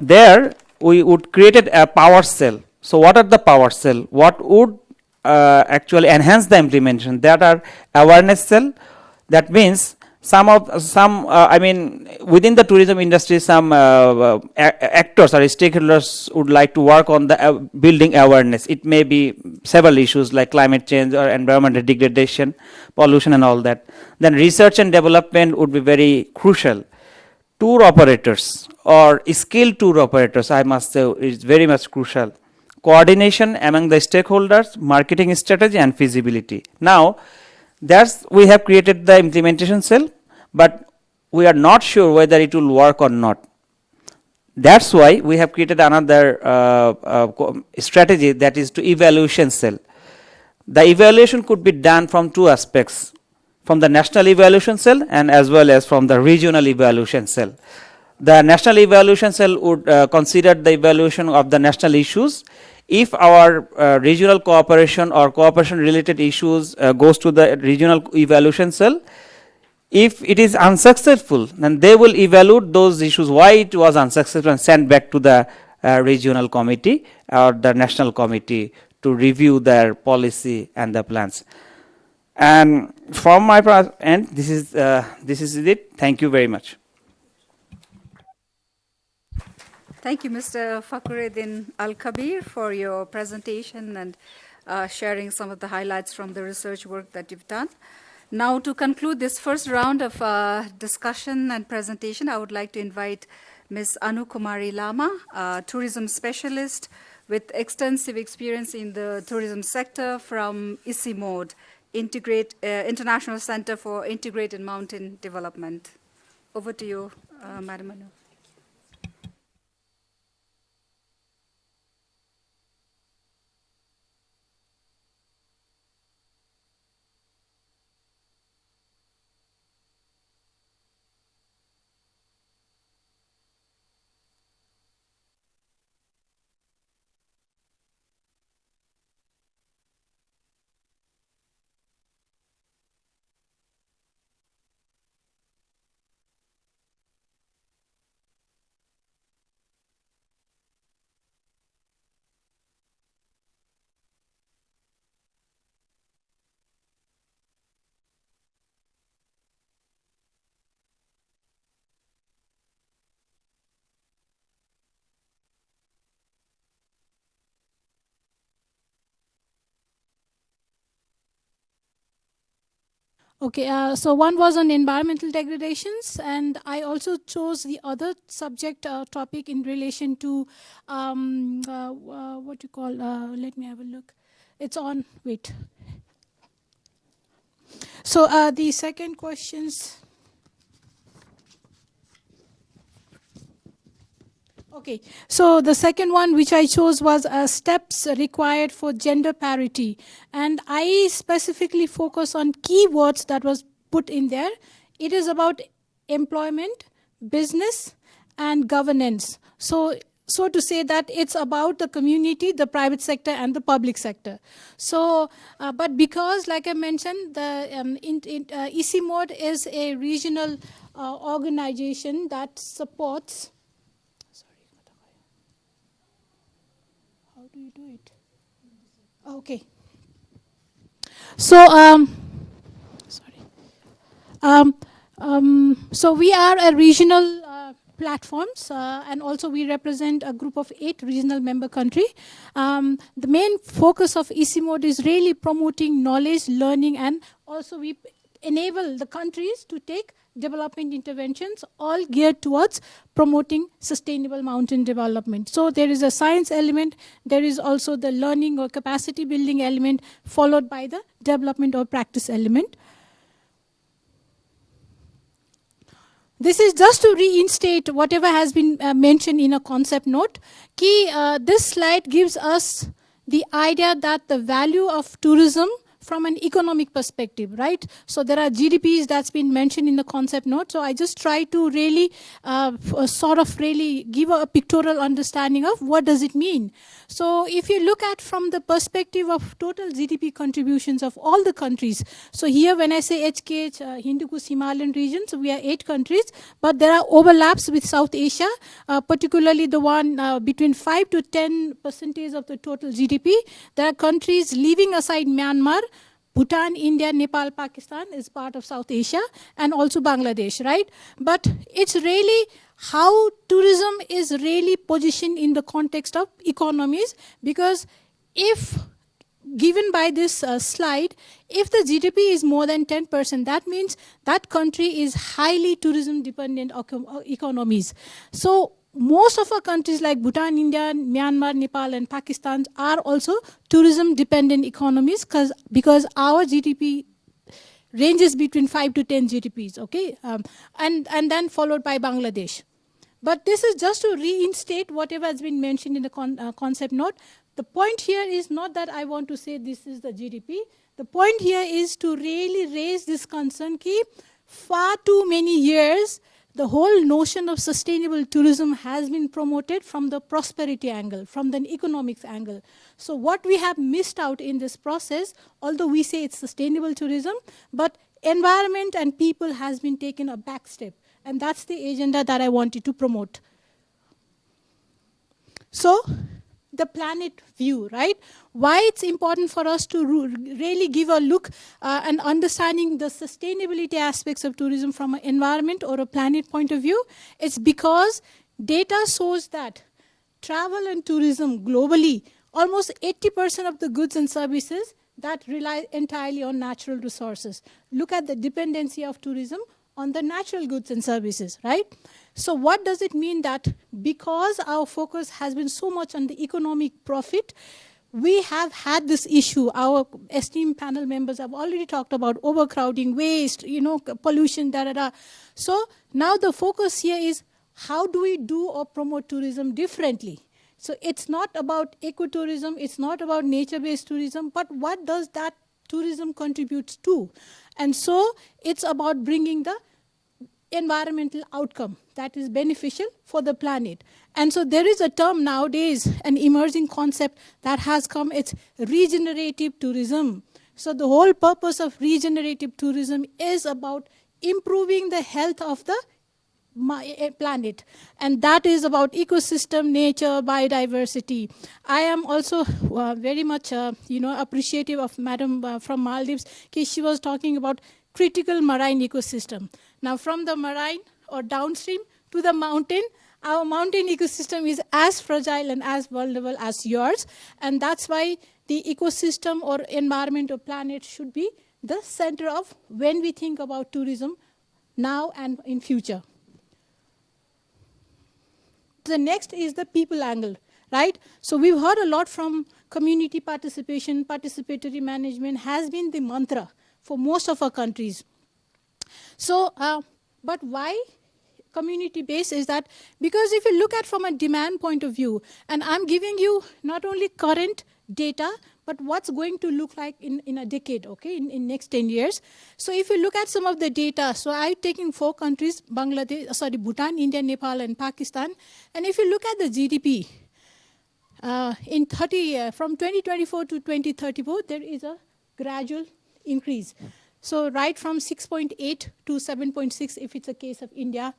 there we would create a power cell. So what are the power cell? What would actually enhance the implementation? That are awareness cell. That means I mean, within the tourism industry, some actors or stakeholders would like to work on the building awareness. It may be several issues like climate change or environmental degradation, pollution and all that. Then research and development would be very crucial. Tour operators or skilled tour operators, I must say, is very much crucial. Coordination among the stakeholders, marketing strategy and feasibility. Now, we have created the implementation cell, but we are not sure whether it will work or not. That's why we have created another strategy, that is to evaluation cell. The evaluation could be done from two aspects, from the national evaluation cell and as well as from the regional evaluation cell. The national evaluation cell would consider the evaluation of the national issues. If our regional cooperation or cooperation related issues goes to the regional evaluation cell, if it is unsuccessful, then they will evaluate those issues, why it was unsuccessful, and send back to the regional committee or the national committee to review their policy and the plans. And from my end, this is it. Thank you very much. Thank you, Mr. Fakhruddin Al-Kabir, for your presentation and sharing some of the highlights from the research work that you've done. Now, to conclude this first round of discussion and presentation, I would like to invite Ms. Anu Kumari Lama, a tourism specialist with extensive experience in the tourism sector from ICIMOD, International Center for Integrated Mountain Development. Over to you, Madam Anu. Okay, so one was on environmental degradations, and I also chose the other subject topic in relation to what you call, let me have a look. It's on, wait. So the second questions. Okay, so the second one which I chose was steps required for gender parity, and I specifically focus on keywords that was put in there. It is about employment, business, and governance. So to say that it's about the community, the private sector, and the public sector. So, but because, like I mentioned, the ICIMOD is a regional organization that supports. Do you do it? Okay. So, so we are a regional platforms, and also we represent a group of 8 regional member countries. The main focus of ICIMOD is really promoting knowledge, learning, and also we enable the countries to take development interventions, all geared towards promoting sustainable mountain development. So there is a science element, there is also the learning or capacity building element, followed by the development or practice element. This is just to reinstate whatever has been mentioned in a concept note. This slide gives us the idea that the value of tourism from an economic perspective, right? So there are GDPs that's been mentioned in the concept note. So I just try to really sort of really give a pictorial understanding of what does it mean. So if you look at from the perspective of total GDP contributions of all the countries, so here when I say HKH, Hindu Kush Himalayan regions, we are 8 countries, but there are overlaps with South Asia, particularly the one between 5 to 10% of the total GDP. There are countries leaving aside Myanmar, Bhutan, India, Nepal, Pakistan is part of South Asia, and also Bangladesh, right? But it's really how tourism is really positioned in the context of economies, because if given by this slide, if the GDP is more than 10%, that means that country is highly tourism dependent economies. So most of our countries like Bhutan, India, Myanmar, Nepal, and Pakistan are also tourism-dependent economies because our GDP ranges between 5 to 10 GDPs, okay? And then followed by Bangladesh. But this is just to reinstate whatever has been mentioned in the concept note. The point here is not that I want to say this is the GDP. The point here is to really raise this concern that far too many years, the whole notion of sustainable tourism has been promoted from the prosperity angle, from the economics angle. So what we have missed out in this process, although we say it's sustainable tourism, but environment and people has been taken a back step. And that's the agenda that I wanted to promote. So, the planet view, right? Why it's important for us to really give a look and understanding the sustainability aspects of tourism from an environment or a planet point of view. It's because data shows that travel and tourism globally, almost 80% of the goods and services that rely entirely on natural resources. Look at the dependency of tourism on the natural goods and services, right? So what does it mean that because our focus has been so much on the economic profit, we have had this issue. Our esteemed panel members have already talked about overcrowding, waste, pollution, So now the focus here is how do we do or promote tourism differently? So it's not about ecotourism, it's not about nature-based tourism, but what does that tourism contribute to? And so it's about bringing the environmental outcome that is beneficial for the planet. And so there is a term nowadays, an emerging concept that has come, it's regenerative tourism. So the whole purpose of regenerative tourism is about improving the health of the planet. And that is about ecosystem, nature, biodiversity. I am also very much appreciative of Madam from Maldives. She was talking about critical marine ecosystem. Now from the marine or downstream to the mountain, our mountain ecosystem is as fragile and as vulnerable as yours. And that's why the ecosystem or environment or planet should be the center of when we think about tourism now and in future. The next is the people angle, right? So we've heard a lot from community participation, participatory management has been the mantra for most of our countries. So, but why community-based is that because if you look at from a demand point of view, and I'm giving you not only current data, but what's going to look like in a decade, okay, in next 10 years. So if you look at some of the data, so I've taken 4 countries, Bhutan, India, Nepal, and Pakistan. And if you look at the GDP, from 2024 to 2034, there is a gradual increase. So right from 6.8 to 7.6 if it's a case of India,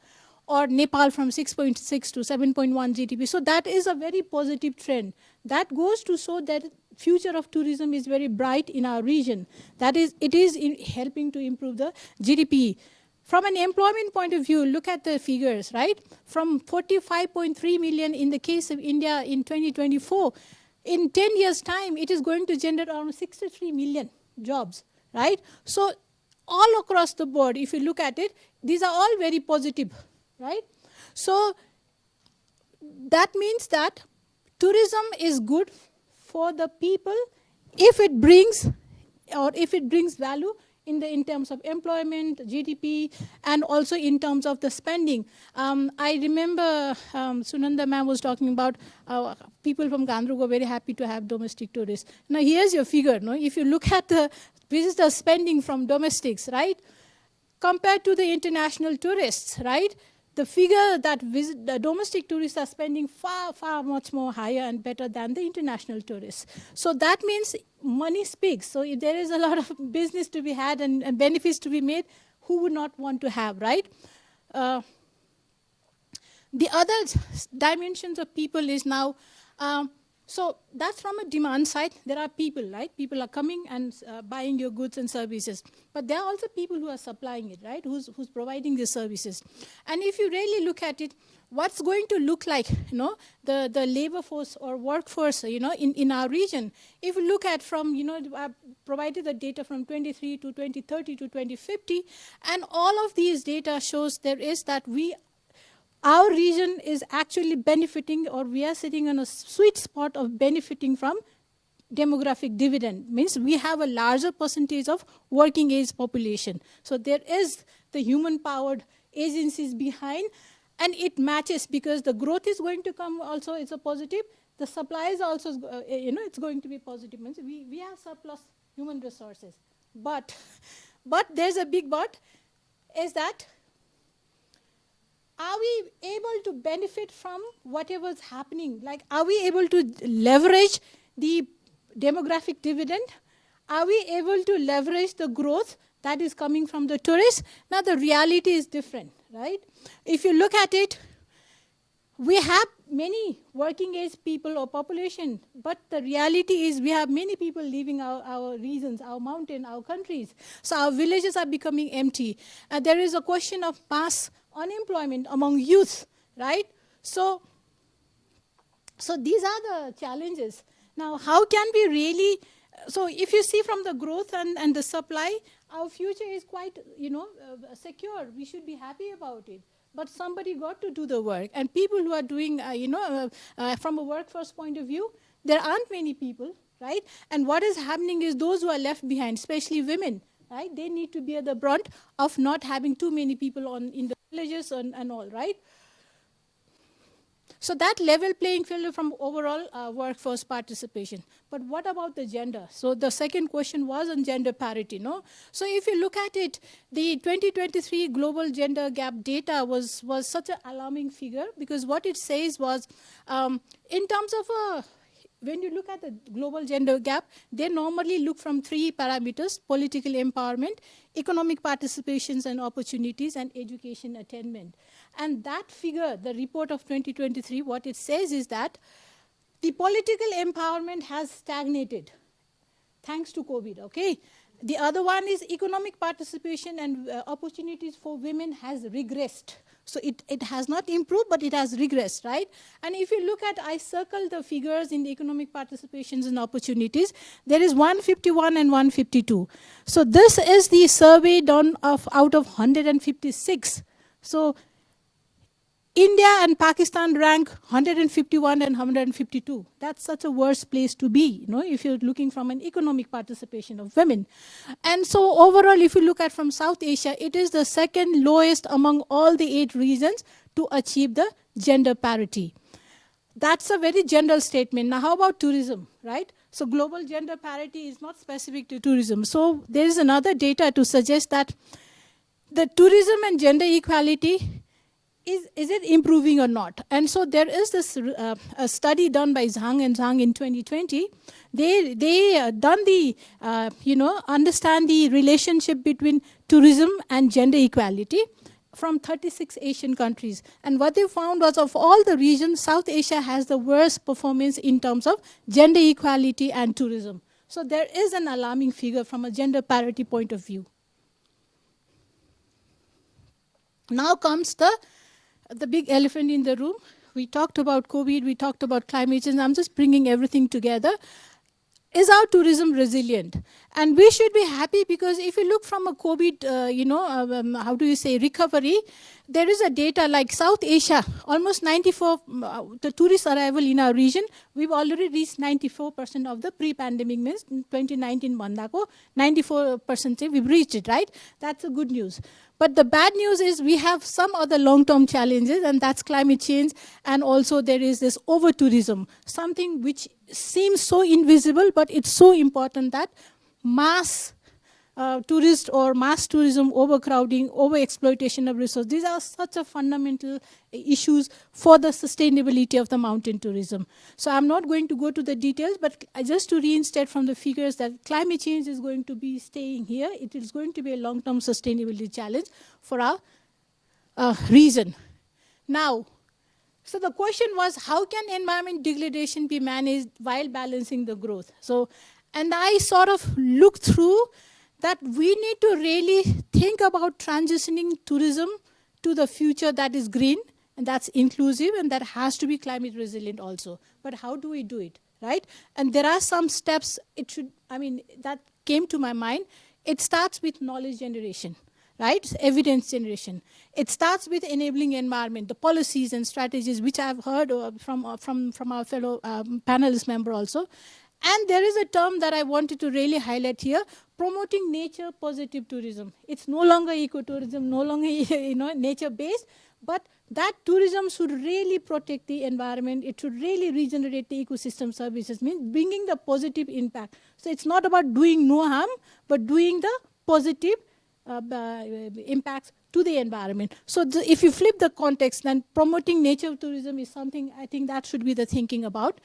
or Nepal from 6.6 to 7.1 GDP. So that is a very positive trend. That goes to show that future of tourism is very bright in our region. That is, it is helping to improve the GDP. From an employment point of view, look at the figures, right? From 45.3 million in the case of India in 2024, in 10 years' time, it is going to generate around 63 million jobs, right? So all across the board, if you look at it, these are all very positive, right? So that means that tourism is good for the people if it brings value in terms of employment, GDP, and also in terms of the spending. I remember Sunanda ma'am was talking about people from Gandruk were very happy to have domestic tourists. Now here's your figure. No? If you look at the visitor spending from domestics, right, compared to the international tourists, right, the figure that the domestic tourists are spending far much more higher and better than the international tourists. So that means money speaks. So if there is a lot of business to be had and benefits to be made, who would not want to have, right? The other dimensions of people is now, so that's from a demand side. There are people, right? People are coming and buying your goods and services. But there are also people who are supplying it, right? Who's providing the services. And if you really look at it, what's going to look like, you know, the labor force or workforce, you know, in our region. If you look at from, you know, I provided the data from 23 to 2030 to 2050, and all of these data shows there is that our region is actually benefiting, or we are sitting on a sweet spot of benefiting from demographic dividend. Means we have a larger percentage of working age population. So there is the human powered agencies behind, and it matches because the growth is going to come also, it's a positive. The supply is also, you know, it's going to be positive. Means we have surplus human resources. But there's a big but, is that are we able to benefit from whatever's happening? Like, are we able to leverage the demographic dividend? Are we able to leverage the growth that is coming from the tourists? Now, the reality is different, right? If you look at it, we have many working age people or population, but the reality is we have many people leaving our regions, our mountain, our countries. So our villages are becoming empty. There is a question of mass unemployment among youth, right? So these are the challenges. Now, how can we really, so if you see from the growth and the supply, our future is quite, you know, secure. We should be happy about it. But somebody got to do the work. And people who are doing, you know, from a workforce point of view, there aren't many people, right? And what is happening is those who are left behind, especially women, right? They need to bear the brunt of not having too many people in the villages and all, right? So that level playing field from overall workforce participation. But what about the gender? So the second question was on gender parity, no? So if you look at it, the 2023 global gender gap data was such an alarming figure, because what it says was, in terms of when you look at the global gender gap, they normally look from three parameters: political empowerment, economic participations and opportunities, and education attainment. And that figure, the report of 2023, what it says is that the political empowerment has stagnated thanks to COVID, okay? The other one is economic participation and opportunities for women has regressed. So it has not improved, but it has regressed, right? And if you look at, I circled the figures in the economic participations and opportunities, there is 151 and 152. So this is the survey done out of 156. So India and Pakistan rank 151 and 152. That's such a worse place to be, you know, if you're looking from an economic participation of women. And so overall, if you look at from South Asia, it is the second lowest among all the 8 regions to achieve the gender parity. That's a very general statement. Now, how about tourism, right? So global gender parity is not specific to tourism. So there is another data to suggest that the tourism and gender equality, is it improving or not? And so there is this a study done by Zhang and Zhang in 2020. They done the, understand the relationship between tourism and gender equality from 36 Asian countries. And what they found was, of all the regions, South Asia has the worst performance in terms of gender equality and tourism. So there is an alarming figure from a gender parity point of view. Now comes the big elephant in the room. We talked about COVID, we talked about climate change. I'm just bringing everything together. Is our tourism resilient? And we should be happy, because if you look from a COVID, recovery, there is a data like South Asia, almost 94, the tourist arrival in our region, we've already reached 94% of the pre-pandemic, means 2019 mandako, 94% we've reached it, right? That's a good news. But the bad news is we have some other long-term challenges, and that's climate change, and also there is this over-tourism, something which seems so invisible, but it's so important that mass tourist or mass tourism, overcrowding, overexploitation of resources. These are such a fundamental issues for the sustainability of the mountain tourism. So I'm not going to go to the details, but just to reinstate from the figures that climate change is going to be staying here. It is going to be a long-term sustainability challenge for our region. Now, so the question was, how can environment degradation be managed while balancing the growth? So, and I sort of looked through that we need to really think about transitioning tourism to the future that is green, and that's inclusive, and that has to be climate resilient also. But how do we do it, right? And there are some steps that came to my mind. It starts with knowledge generation, right? Evidence generation. It starts with enabling environment, the policies and strategies, which I've heard from our fellow panelist member also. And there is a term that I wanted to really highlight here, promoting nature positive tourism. It's no longer ecotourism, no longer nature based, but that tourism should really protect the environment. It should really regenerate the ecosystem services, means bringing the positive impact. So it's not about doing no harm, but doing the positive impacts to the environment. So if you flip the context, then promoting nature tourism is something I think that should be the thinking about.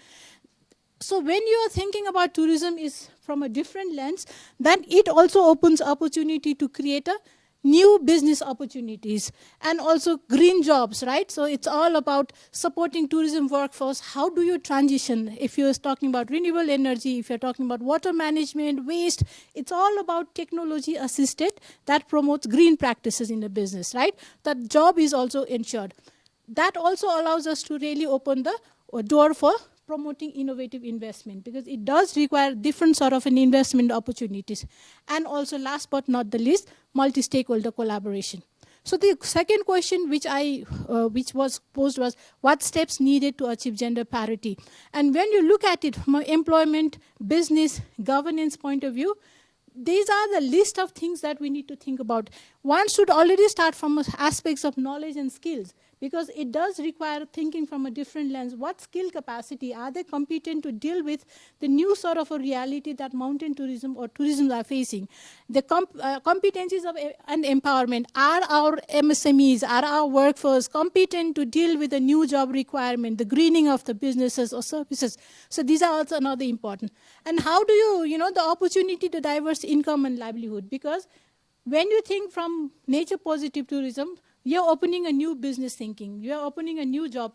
So when you are thinking about tourism is from a different lens, then it also opens opportunity to create a new business opportunities and also green jobs, right? So it's all about supporting tourism workforce. How do you transition? If you're talking about renewable energy, if you're talking about water management, waste, it's all about technology assisted that promotes green practices in the business, right? That job is also ensured. That also allows us to really open the door for promoting innovative investment, because it does require different sort of an investment opportunities. And also last but not the least, multi-stakeholder collaboration. So the second question which was posed was, what steps needed to achieve gender parity? And when you look at it from an employment, business, governance point of view, these are the list of things that we need to think about. One should already start from aspects of knowledge and skills, because it does require thinking from a different lens. What skill capacity? Are they competent to deal with the new sort of a reality that mountain tourism or tourism are facing? The competencies of and empowerment. Are our MSMEs, are our workforce competent to deal with the new job requirement, the greening of the businesses or services? So these are also another important. And how do you, the opportunity to diverse income and livelihood? Because when you think from nature positive tourism, you're opening a new business thinking. You're opening a new job,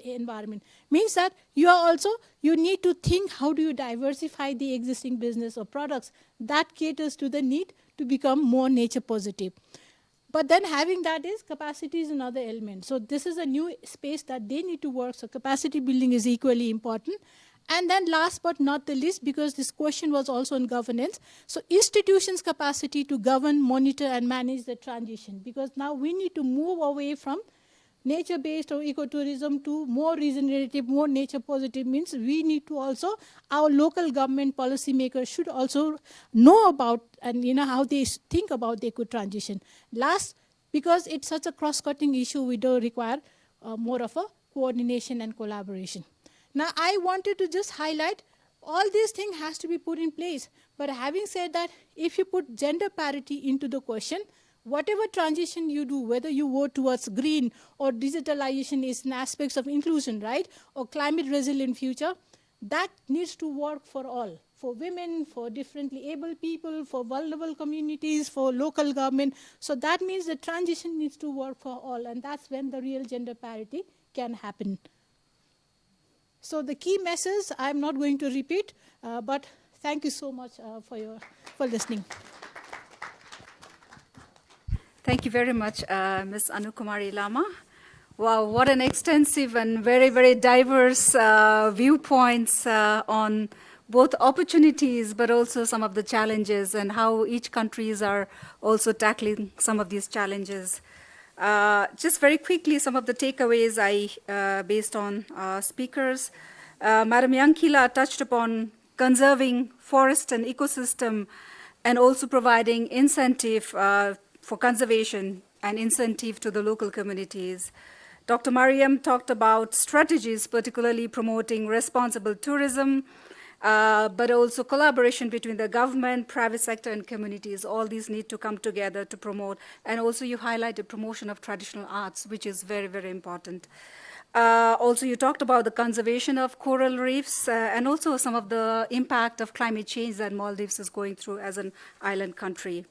environment. Means that you need to think how do you diversify the existing business or products that caters to the need to become more nature positive. But then having that is capacity is another element. So this is a new space that they need to work. So capacity building is equally important. And then last but not the least, because this question was also on governance, so institutions' capacity to govern, monitor, and manage the transition. Because now we need to move away from nature-based or ecotourism to more regenerative, more nature-positive, means we need to also, our local government policymakers should also know about and how they think about the eco-transition. Last, because it's such a cross-cutting issue, we do require more of a coordination and collaboration. Now, I wanted to just highlight all these things has to be put in place. But having said that, if you put gender parity into the question, whatever transition you do, whether you vote towards green or digitalization is in aspects of inclusion, right? Or climate resilient future, that needs to work for all. For women, for differently able people, for vulnerable communities, for local government. So that means the transition needs to work for all. And that's when the real gender parity can happen. So the key message, I'm not going to repeat, but thank you so much for listening. Thank you very much, Ms. Anukumari Lama. Wow, what an extensive and very, very diverse viewpoints on both opportunities, but also some of the challenges and how each countries are also tackling some of these challenges. Just very quickly, some of the takeaways based on speakers. Madam Yankila touched upon conserving forest and ecosystem and also providing incentive for conservation and incentive to the local communities. Dr. Mariam talked about strategies, particularly promoting responsible tourism, but also collaboration between the government, private sector, and communities. All these need to come together to promote. And also you highlighted promotion of traditional arts, which is very, very important. Also, you talked about the conservation of coral reefs and also some of the impact of climate change that Maldives is going through as an island country.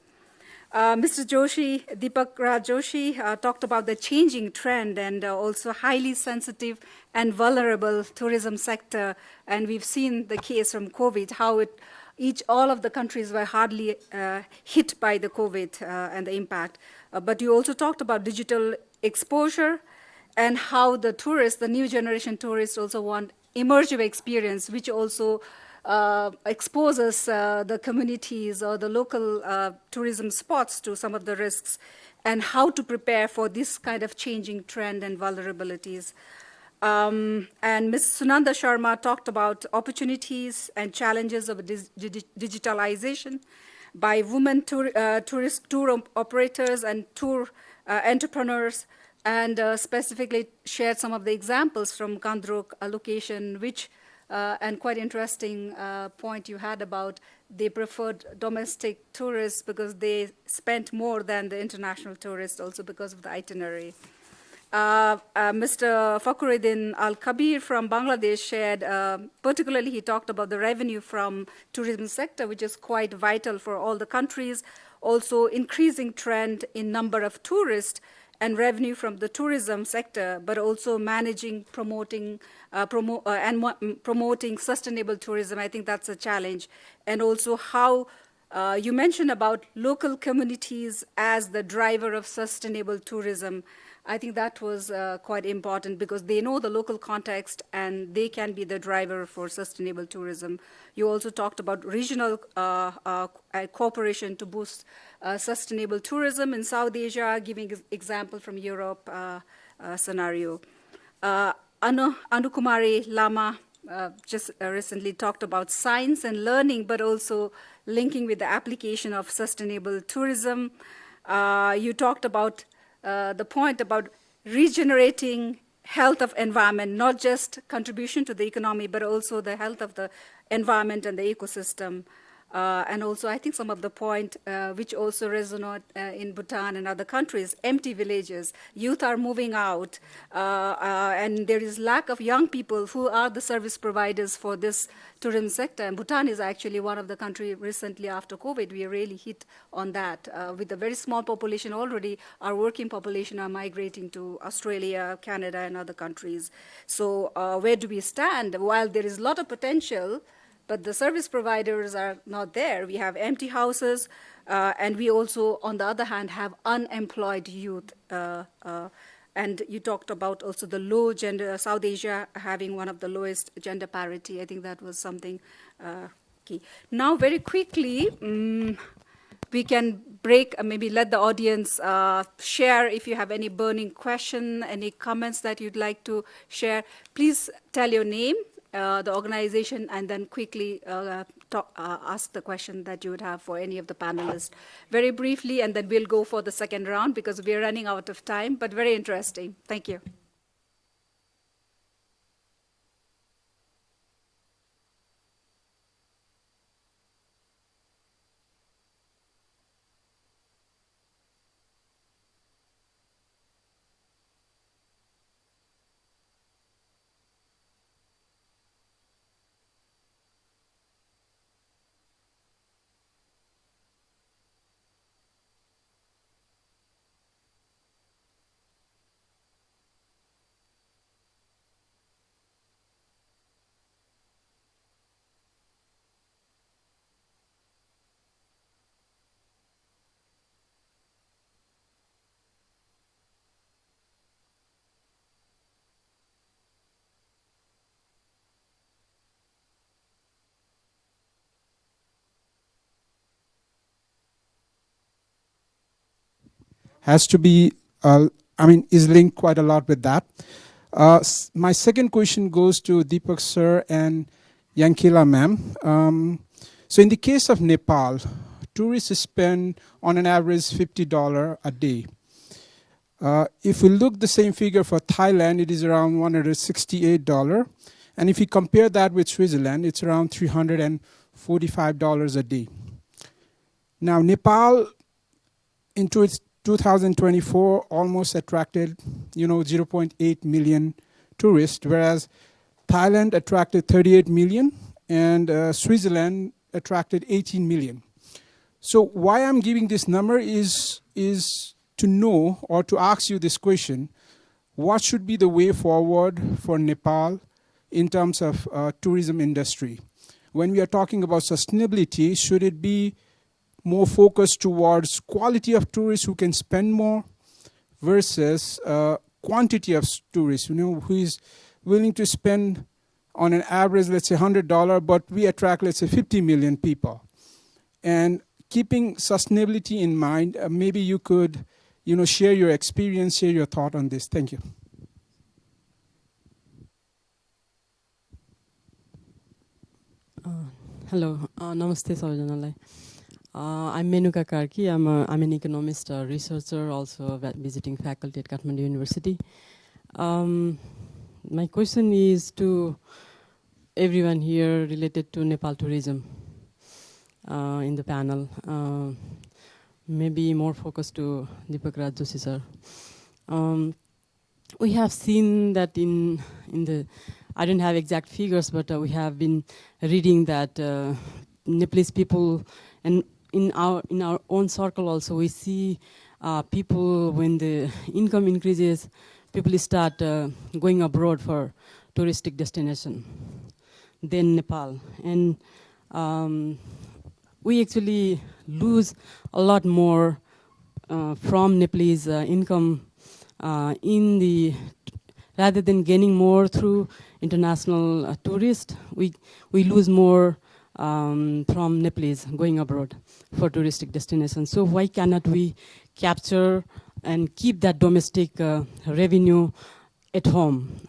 Mr. Joshi, Deepak Raj Joshi, talked about the changing trend and also highly sensitive and vulnerable tourism sector. And we've seen the case from COVID, how all of the countries were hardly hit by the COVID and the impact. But you also talked about digital exposure and how the tourists, the new generation tourists, also want immersive experience, which also exposes the communities or the local tourism spots to some of the risks, and how to prepare for this kind of changing trend and vulnerabilities. And Ms. Sunanda Sharma talked about opportunities and challenges of digitalization by women tourist tour operators and tour entrepreneurs, and specifically shared some of the examples from Kandrok location, which and quite interesting point you had about they preferred domestic tourists because they spent more than the international tourists, also because of the itinerary. Mr. Fakhruddin Al-Kabir from Bangladesh shared, particularly he talked about the revenue from tourism sector, which is quite vital for all the countries. Also increasing trend in number of tourists and revenue from the tourism sector, but also managing, promoting sustainable tourism. I think that's a challenge. And also how you mentioned about local communities as the driver of sustainable tourism. I think that was quite important because they know the local context and they can be the driver for sustainable tourism. You also talked about regional cooperation to boost sustainable tourism in South Asia, giving example from Europe scenario. Anukumari Lama just recently talked about science and learning, but also linking with the application of sustainable tourism. You talked about the point about regenerating health of environment, not just contribution to the economy, but also the health of the environment and the ecosystem. And also, I think some of the point which also resonate in Bhutan and other countries, empty villages, youth are moving out, and there is lack of young people who are the service providers for this tourism sector. And Bhutan is actually one of the countries recently after COVID, we really hit on that. With a very small population already, our working population are migrating to Australia, Canada, and other countries. So where do we stand? While there is a lot of potential, but the service providers are not there. We have empty houses, and we also, on the other hand, have unemployed youth. And you talked about also the low gender, South Asia having one of the lowest gender parity. I think that was something key. Now, very quickly, we can break, maybe let the audience share if you have any burning question, any comments that you'd like to share. Please tell your name, the organization, and then quickly ask the question that you would have for any of the panelists. Very briefly, and then we'll go for the second round because we're running out of time, but very interesting. Thank you. has to be is linked quite a lot with that. My second question goes to Deepak sir and Yankila ma'am. So in the case of Nepal, tourists spend on an average $50 a day. If we look the same figure for Thailand, it is around $168. And if you compare that with Switzerland, it's around $345 a day. Now, Nepal, into its 2024, almost attracted, 0.8 million tourists, whereas Thailand attracted 38 million and Switzerland attracted 18 million. So why I'm giving this number is to know or to ask you this question: what should be the way forward for Nepal in terms of tourism industry? When we are talking about sustainability, should it be more focused towards quality of tourists who can spend more versus quantity of tourists, who is willing to spend on an average, let's say $100, but we attract, let's say 50 million people. And keeping sustainability in mind, maybe you could, share your experience, share your thought on this. Thank you. Hello, namaste sabaijanalai. I'm Menuka Karki. I'm an economist, researcher, also visiting faculty at Kathmandu University. My question is to everyone here related to Nepal tourism in the panel. Maybe more focused to Deepak Raj Joshi sir. We have seen that in the, I don't have exact figures, but we have been reading that Nepalese people, and in our own circle also, we see people, when the income increases, people start going abroad for touristic destination than Nepal. And we actually lose a lot more from Nepalese income rather than gaining more through international tourists, we lose more from Nepalese going abroad for touristic destinations. So why cannot we capture and keep that domestic revenue at home,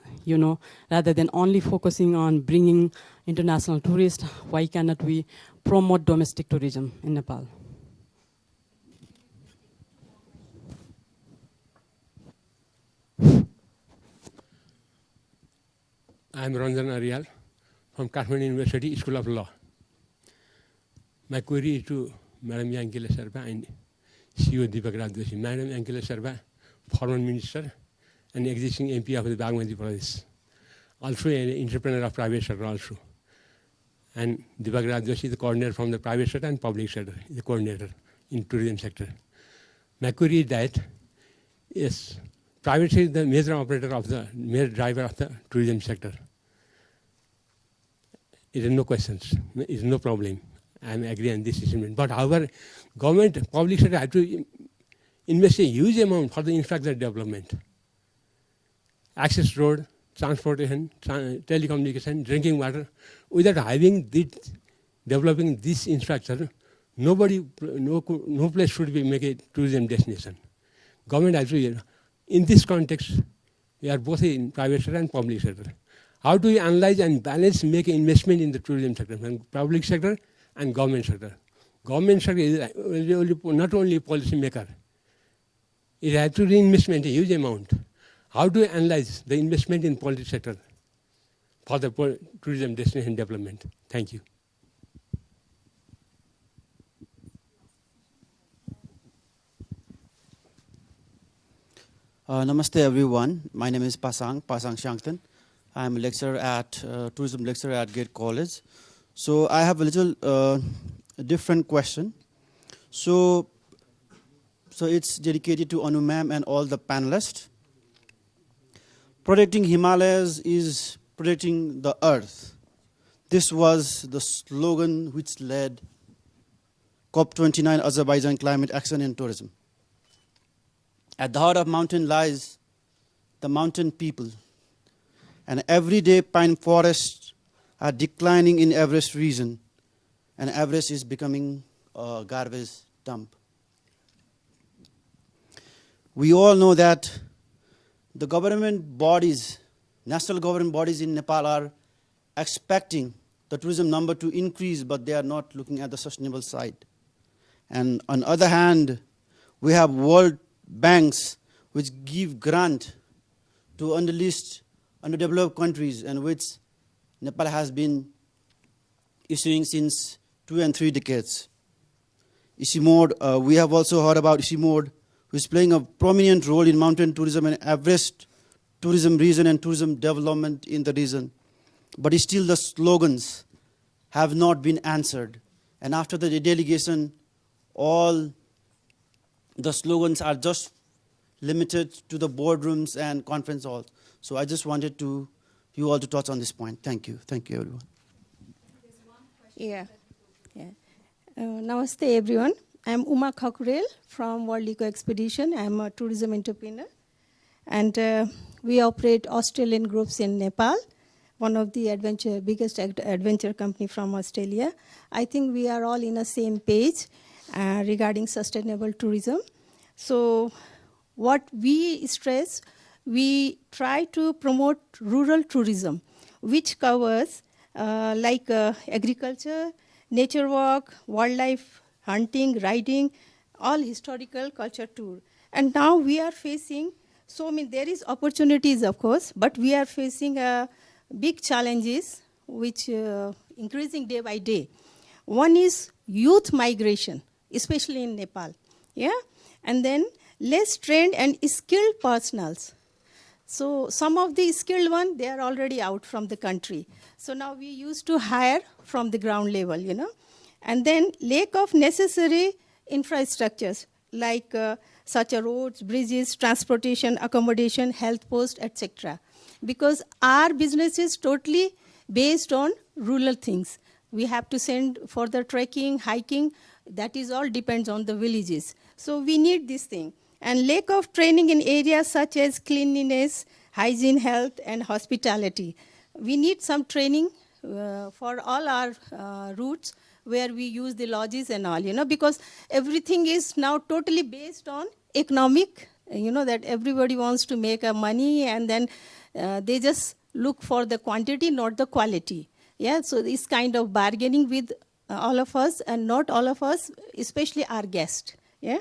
rather than only focusing on bringing international tourists? Why cannot we promote domestic tourism in Nepal? I'm Ranjan Arial from Kathmandu University School of Law. My query is to Madam Yankila Sharma and CEO Deepak Raj Joshi. Madam Yankila Sharma, former minister and existing MP of the Bagmati Pradesh, also an entrepreneur of private sector also. And Deepak Raj Joshi, the coordinator from the private sector and public sector, the coordinator in tourism sector. My query is that, yes, private sector is the major driver of the tourism sector. There is no questions, there is no problem. I agree on this statement. But however, government, public sector have to invest a huge amount for the infrastructure development. Access road, transportation, telecommunication, drinking water. Without developing this infrastructure, no place should be make a tourism destination. Government has to, in this context, we are both in private sector and public sector. How do we analyze and balance, make an investment in the tourism sector, public sector and government sector? Government sector is not only a policy maker. It has to reinvestment a huge amount. How do we analyze the investment in public sector for the tourism destination development? Thank you. Namaste everyone. My name is Pasang Shangtan. I'm a lecturer at tourism lecturer at Gate College. So I have a little different question. So it's dedicated to Anu ma'am and all the panelists. Protecting Himalayas is protecting the earth. This was the slogan which led COP29 Azerbaijan Climate Action and Tourism. At the heart of mountain lies the mountain people. And every day pine forests are declining in Everest region, and Everest is becoming a garbage dump. We all know that the government bodies, national government bodies in Nepal are expecting the tourism number to increase, but they are not looking at the sustainable side. And on the other hand, we have world banks which give grant to underdeveloped countries, and which Nepal has been issuing since 2 and 3 decades. Mode, we have also heard about Mode, who is playing a prominent role in mountain tourism and Everest tourism region and tourism development in the region. But still the slogans have not been answered. And after the delegation, all the slogans are just limited to the boardrooms and conference halls. So I just wanted you all to touch on this point. Thank you. Thank you, everyone. Yeah. Namaste, everyone. I'm Uma Khakurel from World Eco Expedition. I'm a tourism entrepreneur. And we operate Australian groups in Nepal, one of the biggest adventure company from Australia. I think we are all in the same page regarding sustainable tourism. So what we stress, we try to promote rural tourism, which covers agriculture, nature walk, wildlife hunting, riding, all historical culture tour. And now we are facing, there is opportunities, of course, but we are facing big challenges which increasing day by day. One is youth migration, especially in Nepal. Yeah? And then less trained and skilled personals. So some of the skilled ones, they are already out from the country. So now we used to hire from the ground level, And then lack of necessary infrastructures like such as roads, bridges, transportation, accommodation, health post, etc. Because our business is totally based on rural things. We have to send for the trekking, hiking, that is all depends on the villages. So we need this thing. And lack of training in areas such as cleanliness, hygiene, health, and hospitality. We need some training for all our routes where we use the lodges and all, because everything is now totally based on economic, that everybody wants to make money, and then they just look for the quantity, not the quality. Yeah, so this kind of bargaining with all of us, and not all of us, especially our guests. Yeah.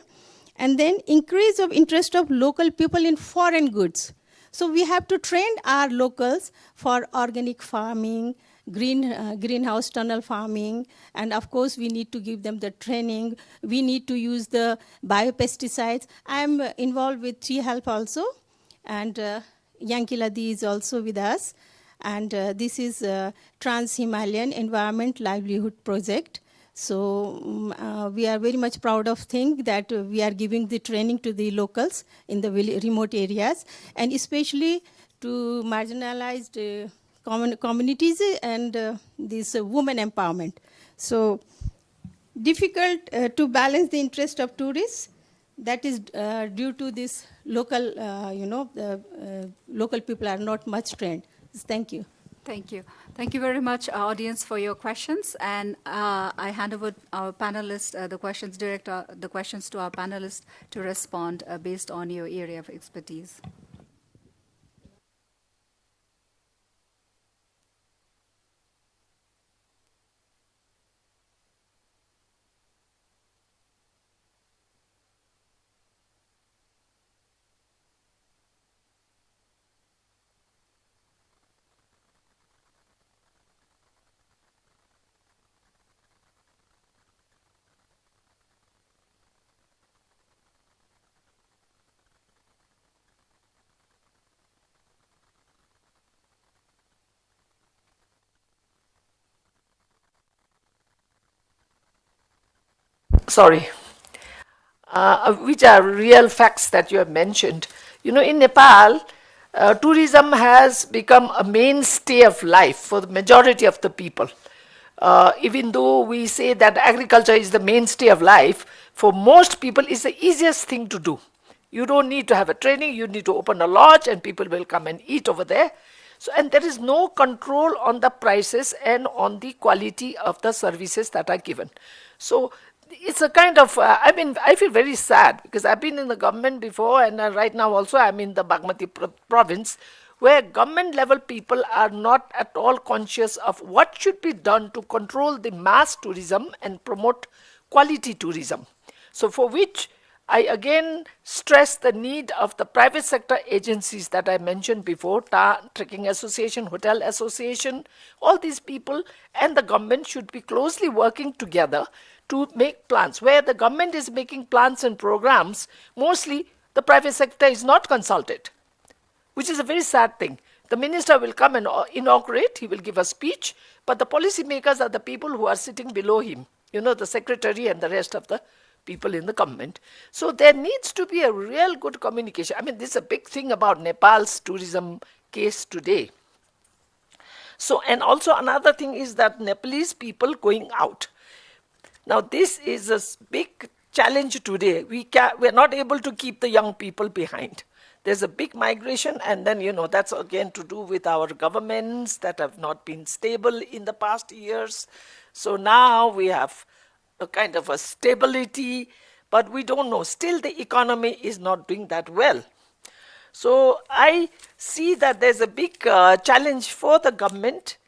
And then increase of interest of local people in foreign goods. So we have to train our locals for organic farming, greenhouse tunnel farming, and of course we need to give them the training. We need to use the biopesticides. I'm involved with Tree Help also, and Yankiladi is also with us. And this is a Trans-Himalayan Environment Livelihood Project. So we are very much proud of thing that we are giving the training to the locals in the remote areas, and especially to marginalized communities and this women empowerment. So difficult to balance the interest of tourists. That is due to this local, local people are not much trained. Thank you. Thank you. Thank you very much, audience, for your questions. And I hand over our panelists, the questions to our panelists to respond based on your area of expertise. Sorry, which are real facts that you have mentioned. In Nepal, tourism has become a mainstay of life for the majority of the people. Even though we say that agriculture is the mainstay of life, for most people it's the easiest thing to do. You don't need to have a training, you need to open a lodge and people will come and eat over there. So, and there is no control on the prices and on the quality of the services that are given. So it's a kind of, I feel very sad because I've been in the government before, and right now also I'm in the Bagmati province, where government level people are not at all conscious of what should be done to control the mass tourism and promote quality tourism. So for which I again stress the need of the private sector agencies that I mentioned before, Trekking Association, Hotel Association, all these people and the government should be closely working together to make plans. Where the government is making plans and programs, mostly the private sector is not consulted, which is a very sad thing. The minister will come and inaugurate, he will give a speech, but the policy makers are the people who are sitting below him, the secretary and the rest of the people in the government. So there needs to be a real good communication. I mean, this is a big thing about Nepal's tourism case today. So, and also another thing is that Nepalese people going out. Now, this is a big challenge today. We're not able to keep the young people behind. There's a big migration, and then, that's again to do with our governments that have not been stable in the past years. So now we have a kind of a stability, but we don't know. Still, the economy is not doing that well. So I see that there's a big challenge for the government.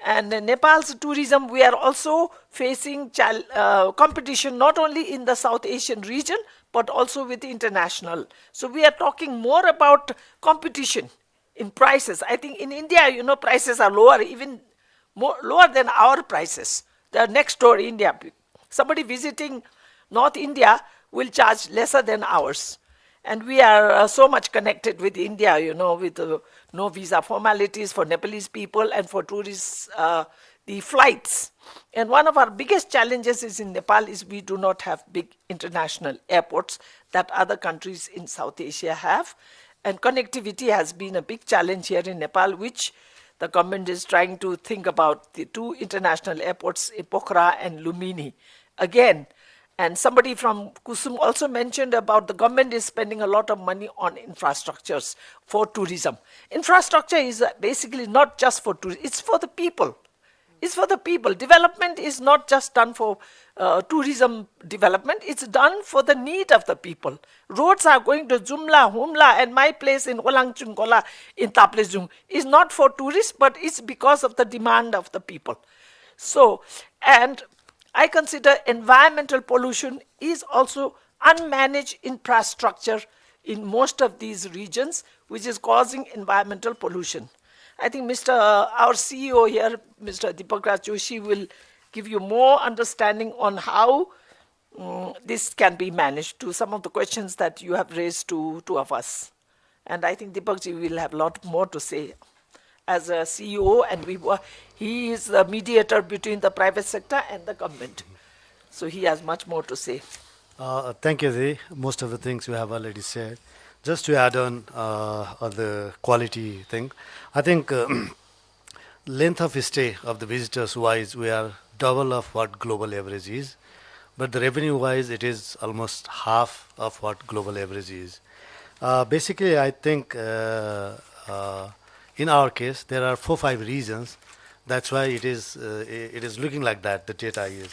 And in Nepal's tourism, we are also facing competition not only in the South Asian region, but also with international. So we are talking more about competition in prices. I think in India, prices are lower, even lower than our prices. They are next door India. Somebody visiting North India will charge lesser than ours. And we are so much connected with India, with no visa formalities for Nepalese people and for tourists, the flights. And one of our biggest challenges is in Nepal is we do not have big international airports that other countries in South Asia have. And connectivity has been a big challenge here in Nepal, which the government is trying to think about the two international airports, Pokhara and Lumini. Again, and somebody from Kusum also mentioned about the government is spending a lot of money on infrastructures for tourism. Infrastructure is basically not just for tourism, it's for the people. It's for the people. Development is not just done for tourism development, it's done for the need of the people. Roads are going to Jumla, Humla, and my place in Olangchungkola in Taplejung is not for tourists, but it's because of the demand of the people. So, and I consider environmental pollution is also unmanaged infrastructure in most of these regions, which is causing environmental pollution. I think our CEO here, Mr. Deepak Raj Joshi, will give you more understanding on how this can be managed to some of the questions that you have raised to two of us. And I think Deepakji will have a lot more to say as a CEO, and he is the mediator between the private sector and the government. So he has much more to say. Thank you, Dee. Most of the things you have already said. Just to add on the quality thing, I think length of stay of the visitors wise, we are double of what global average is. But the revenue wise, it is almost half of what global average is. Basically, I think in our case, there are 4-5 reasons. That's why it is looking like that, the data is.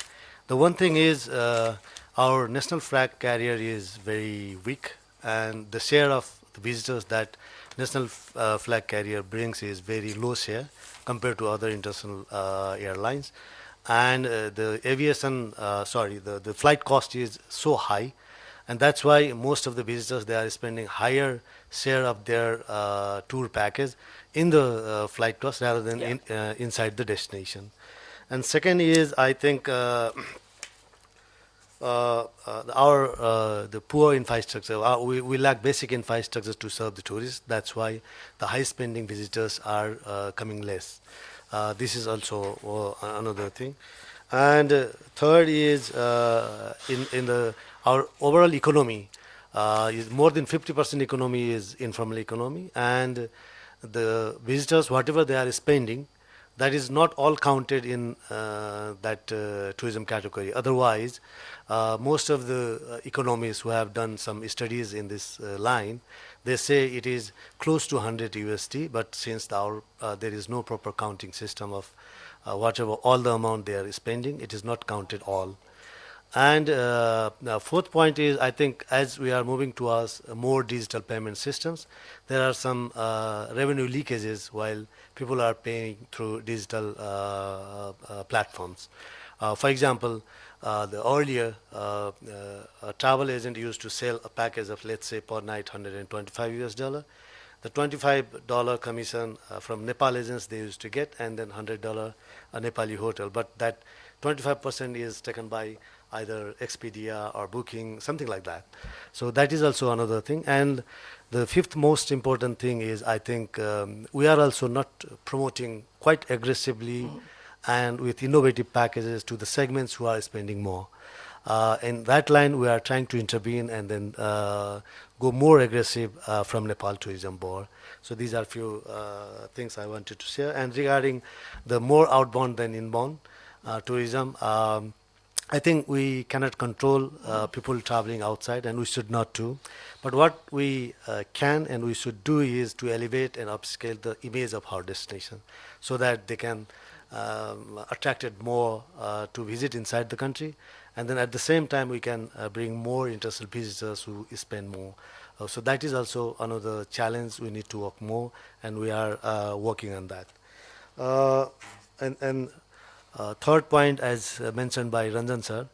The one thing is our national flag carrier is very weak, and the share of the visitors that national flag carrier brings is very low share compared to other international airlines. And the aviation, the flight cost is so high, and that's why most of the visitors, they are spending higher share of their tour package in the flight cost rather than inside the destination. And second is, I think the poor infrastructure, we lack basic infrastructure to serve the tourists. That's why the high spending visitors are coming less. This is also another thing. And third is our overall economy is more than 50% economy is informal economy, and the visitors, whatever they are spending, that is not all counted in that tourism category. Otherwise, most of the economists who have done some studies in this line, they say it is close to 100 USD, but since there is no proper counting system of whatever all the amount they are spending, it is not counted all. And the fourth point is, I think, as we are moving towards more digital payment systems, there are some revenue leakages while people are paying through digital platforms. For example, the earlier a travel agent used to sell a package of, let's say, per night $125. The $25 commission from Nepal agents they used to get, and then $100 a Nepali hotel. But that 25% is taken by either Expedia or Booking, something like that. So that is also another thing. And the fifth most important thing is, I think, we are also not promoting quite aggressively and with innovative packages to the segments who are spending more. In that line, we are trying to intervene and then go more aggressive from Nepal Tourism Board. So these are few things I wanted to share. And regarding the more outbound than inbound tourism, I think we cannot control people traveling outside, and we should not do. But what we can and we should do is to elevate and upscale the image of our destination so that they can attract it more to visit inside the country. And then at the same time, we can bring more international visitors who spend more. So that is also another challenge. We need to work more, and we are working on that. And third point, as mentioned by Ranjan sir,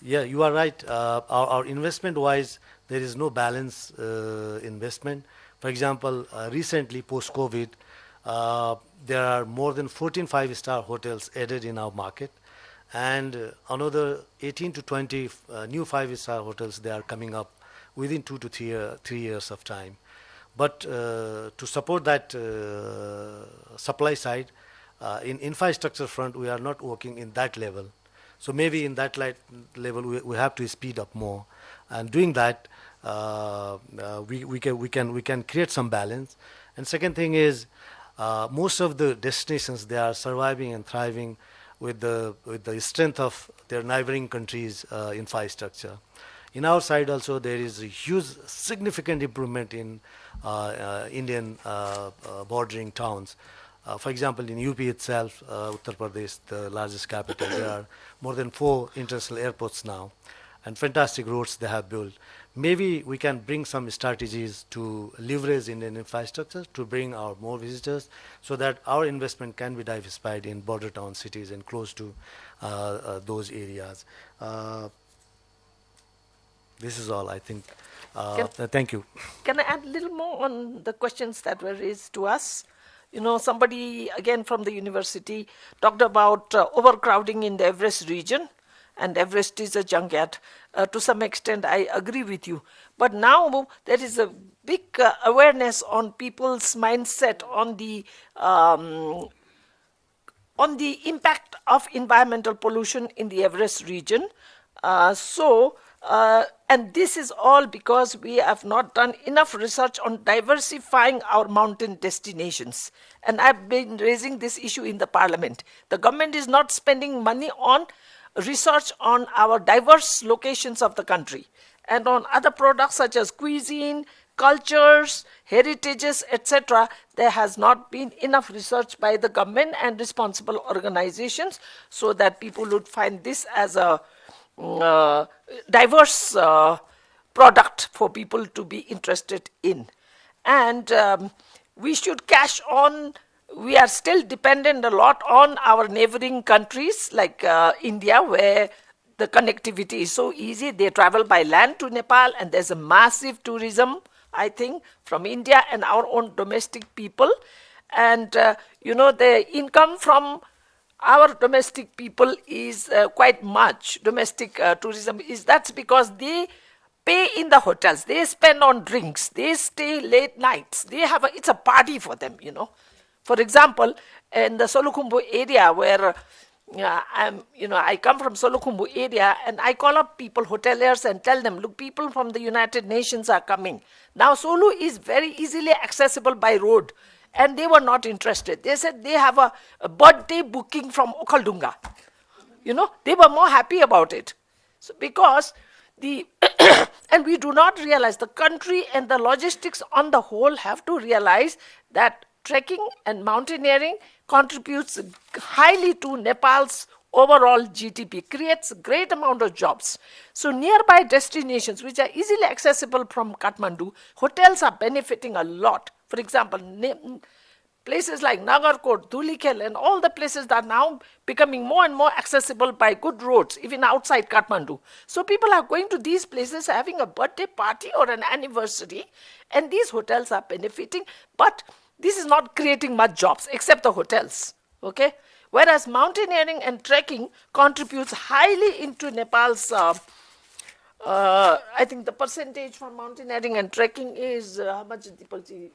yeah, you are right. Our investment-wise, there is no balance investment. For example, recently, post-COVID, there are more than 14 five-star hotels added in our market, and another 18 to 20 new five-star hotels, they are coming up within 2 to 3 years of time. But to support that supply side, in infrastructure front, we are not working in that level. So maybe in that level, we have to speed up more. And doing that, we can create some balance. And second thing is, most of the destinations, they are surviving and thriving with the strength of their neighboring countries' infrastructure. In our side also, there is a huge, significant improvement in Indian bordering towns. For example, in UP itself, Uttar Pradesh, the largest capital, there are more than 4 international airports now, and fantastic roads they have built. Maybe we can bring some strategies to leverage Indian infrastructure to bring our more visitors so that our investment can be diversified in border town cities and close to those areas. This is all, I think. Thank you. Can I add a little more on the questions that were raised to us? You know, somebody, again from the university, talked about overcrowding in the Everest region, and Everest is a junkyard. To some extent, I agree with you. But now there is a big awareness on people's mindset on the impact of environmental pollution in the Everest region. And this is all because we have not done enough research on diversifying our mountain destinations. And I've been raising this issue in the parliament. The government is not spending money on research on our diverse locations of the country and on other products such as cuisine, cultures, heritages, etc. There has not been enough research by the government and responsible organizations so that people would find this as a diverse product for people to be interested in. And we should cash on. We are still dependent a lot on our neighboring countries like India, where the connectivity is so easy. They travel by land to Nepal, and there's a massive tourism, I think, from India and our own domestic people. And, you know, the income from our domestic people is quite much. Domestic tourism is, that's because they pay in the hotels, they spend on drinks, they stay late nights, they have it's a party for them, you know. For example, in the Solukhumbu area where I come from Solukhumbu area, and I call up people, hoteliers, and tell them, look, people from the United Nations are coming. Now Solu is very easily accessible by road, and they were not interested. They said they have a birthday booking from Okaldunga. You know, they were more happy about it. So because and we do not realize, the country and the logistics on the whole have to realize that trekking and mountaineering contributes highly to Nepal's overall GDP, creates a great amount of jobs. So nearby destinations which are easily accessible from Kathmandu, hotels are benefiting a lot. For example, places like Nagarkot, Dhulikhel, and all the places that are now becoming more and more accessible by good roads, even outside Kathmandu. So people are going to these places having a birthday party or an anniversary, and these hotels are benefiting, but this is not creating much jobs except the hotels, okay? Whereas mountaineering and trekking contributes highly into Nepal's, I think the percentage for mountaineering and trekking is, how much is Deepalji?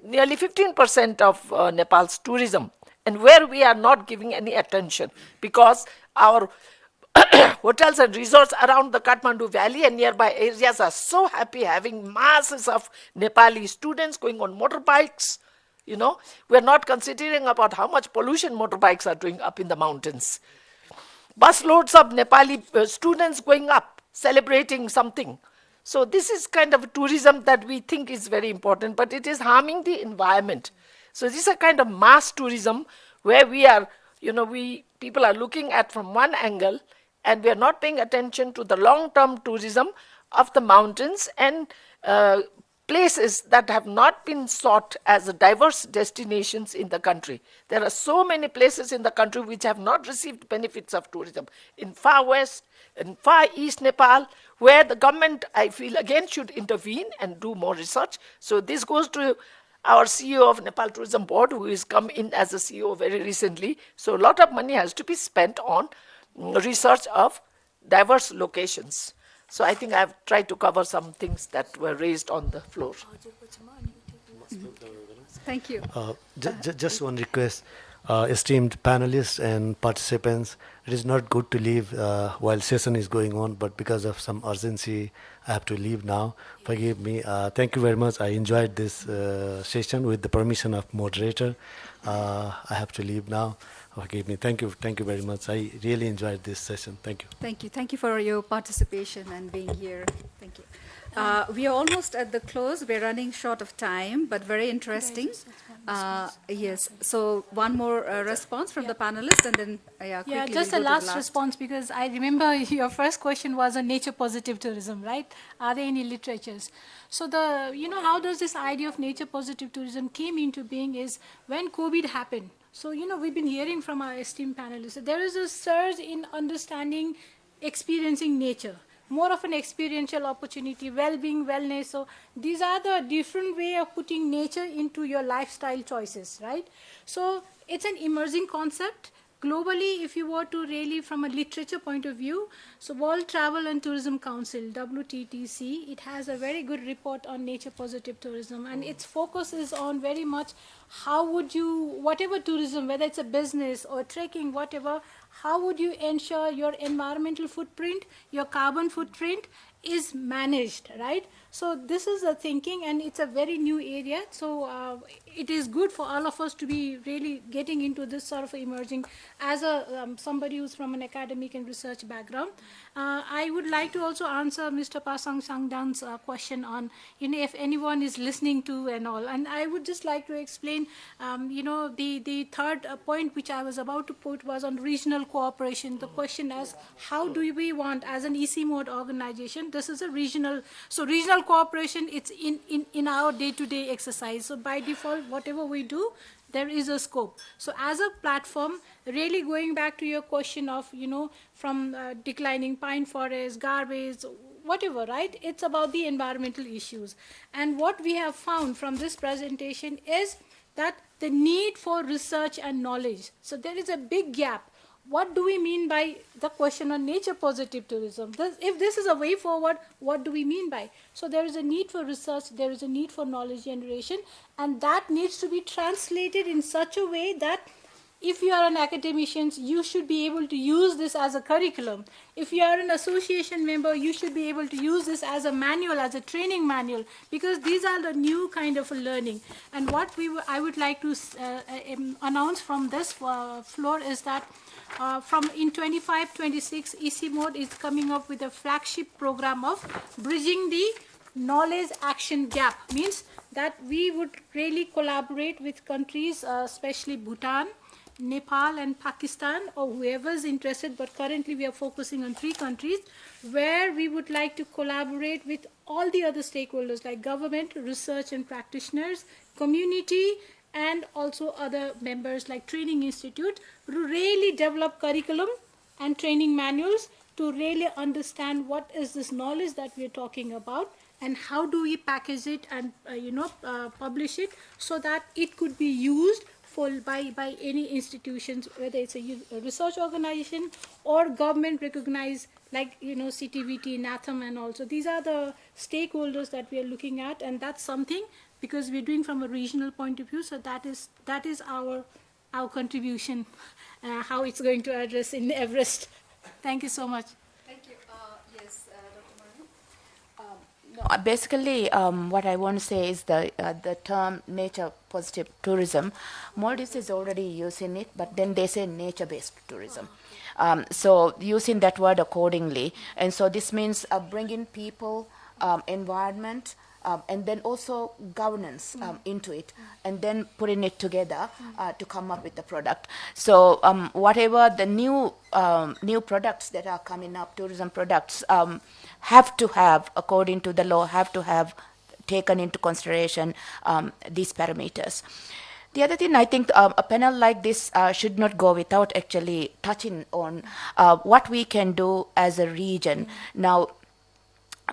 Nearly 15% of Nepal's tourism, and where we are not giving any attention because our hotels and resorts around the Kathmandu Valley and nearby areas are so happy having masses of Nepali students going on motorbikes. You know, we're not considering about how much pollution motorbikes are doing up in the mountains. Busloads of Nepali students going up, celebrating something. So this is kind of tourism that we think is very important, but it is harming the environment. So this is a kind of mass tourism where we are, you know, people are looking at from one angle, and we are not paying attention to the long-term tourism of the mountains and places that have not been sought as diverse destinations in the country. There are so many places in the country which have not received benefits of tourism. In far west, in far east Nepal, where the government, I feel, again should intervene and do more research. So this goes to our CEO of Nepal Tourism Board, who has come in as a CEO very recently. So a lot of money has to be spent on research of diverse locations. So I think I've tried to cover some things that were raised on the floor. Thank you. Just one request, esteemed panelists and participants, it is not good to leave while session is going on, but because of some urgency, I have to leave now. Forgive me. Thank you very much. I enjoyed this session with the permission of moderator. I have to leave now. Forgive me. Thank you. Thank you very much. I really enjoyed this session. Thank you. Thank you. Thank you for your participation and being here. Thank you. We are almost at the close. We're running short of time, but very interesting. Yes. So one more response from the panelists, and then quickly Yeah, just we'll a go to the last response, because I remember your first question was on nature positive tourism, right? Are there any literatures? So how does this idea of nature positive tourism came into being is when COVID happened. So, we've been hearing from our esteemed panelists that there is a surge in understanding, experiencing nature, more of an experiential opportunity, well-being, wellness. So these are the different way of putting nature into your lifestyle choices, right? So it's an emerging concept. Globally, if you were to really, from a literature point of view, so World Travel and Tourism Council, WTTC, it has a very good report on nature positive tourism, and its focus is on very much how would you, whatever tourism, whether it's a business or trekking, whatever, how would you ensure your environmental footprint, your carbon footprint is managed, right? So this is the thinking, and it's a very new area. So it is good for all of us to be really getting into this sort of emerging as a somebody who's from an academic and research background. I would like to also answer Mr. Pasang Sangdan's question on, if anyone is listening to and all. And I would just like to explain, the third point which I was about to put was on regional cooperation. The question is, how do we want, as an EC mode organization, this is a regional, so regional cooperation, it's in our day-to-day exercise. So by default, whatever we do, there is a scope. So as a platform, really going back to your question of, from declining pine forests, garbage, whatever, right? It's about the environmental issues. And what we have found from this presentation is that the need for research and knowledge. So there is a big gap. What do we mean by the question on nature positive tourism? If this is a way forward, what do we mean by? So there is a need for research, there is a need for knowledge generation, and that needs to be translated in such a way that if you are an academician, you should be able to use this as a curriculum. If you are an association member, you should be able to use this as a manual, as a training manual, because these are the new kind of learning. And what I would like to announce from this floor is that from in 25-26, EC mode is coming up with a flagship program of bridging the knowledge action gap. Means that we would really collaborate with countries, especially Bhutan, Nepal and Pakistan, or whoever's interested, but currently we are focusing on 3 countries where we would like to collaborate with all the other stakeholders like government, research and practitioners, community, and also other members like training institute to really develop curriculum and training manuals to really understand what is this knowledge that we're talking about and how do we package it and publish it so that it could be used by any institutions, whether it's a research organization or government recognized like CTVT, NATHM, and also these are the stakeholders that we are looking at, and that's something because we're doing from a regional point of view. So that is our contribution, how it's going to address in Everest. Thank you so much. Thank you. Yes, Dr. Martin. No, basically, what I want to say is the term nature positive tourism. Maldives is already using it, but then they say nature-based tourism. So using that word accordingly, and so this means bringing people, environment, and then also governance into it, and then putting it together to come up with the product. So whatever the new products that are coming up, tourism products, have to have, according to the law, have to have taken into consideration these parameters. The other thing, I think a panel like this should not go without actually touching on what we can do as a region. Now,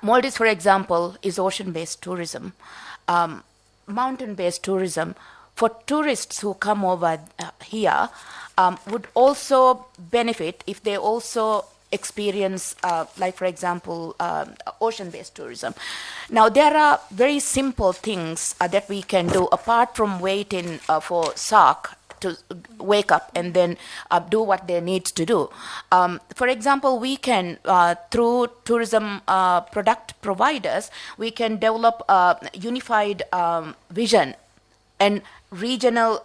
Maldives, for example, is ocean-based tourism, mountain-based tourism. For tourists who come over here, would also benefit if they also experience, like for example, ocean-based tourism. Now, there are very simple things that we can do apart from waiting for SARC to wake up and then do what they need to do. For example, we can, through tourism product providers, we can develop a unified vision and regional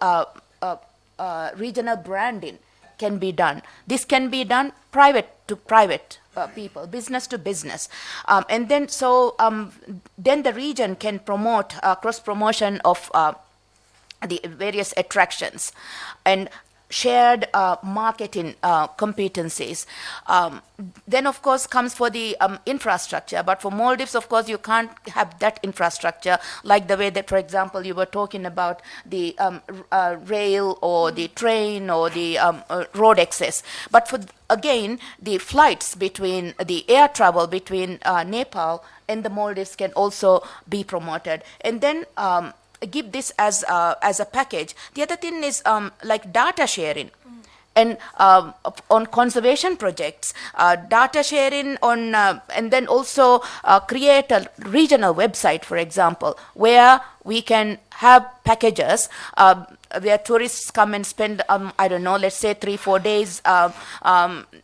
branding can be done. This can be done private to private people, business to business. And then then the region can promote cross-promotion of the various attractions and shared marketing competencies. Then, of course, comes for the infrastructure. But for Maldives, of course, you can't have that infrastructure like the way that, for example, you were talking about the rail or the train or the road access. But for, again, the flights between, the air travel between Nepal and the Maldives can also be promoted. And then give this as a package. The other thing is like data sharing. And on conservation projects, data sharing on, and then also create a regional website, for example, where we can have packages where tourists come and spend, I don't know, let's say 3-4 days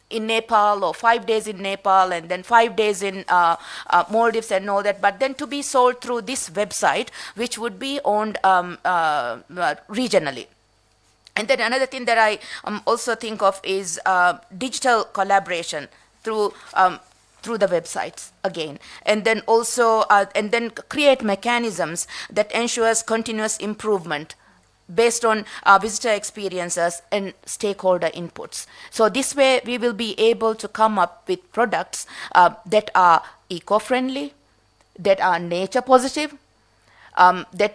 in Nepal or 5 days in Nepal and then 5 days in Maldives and all that, but then to be sold through this website, which would be owned regionally. And then another thing that I also think of is digital collaboration through the websites again, and then also and then create mechanisms that ensures continuous improvement based on visitor experiences and stakeholder inputs. So this way we will be able to come up with products that are eco-friendly, that are nature positive, that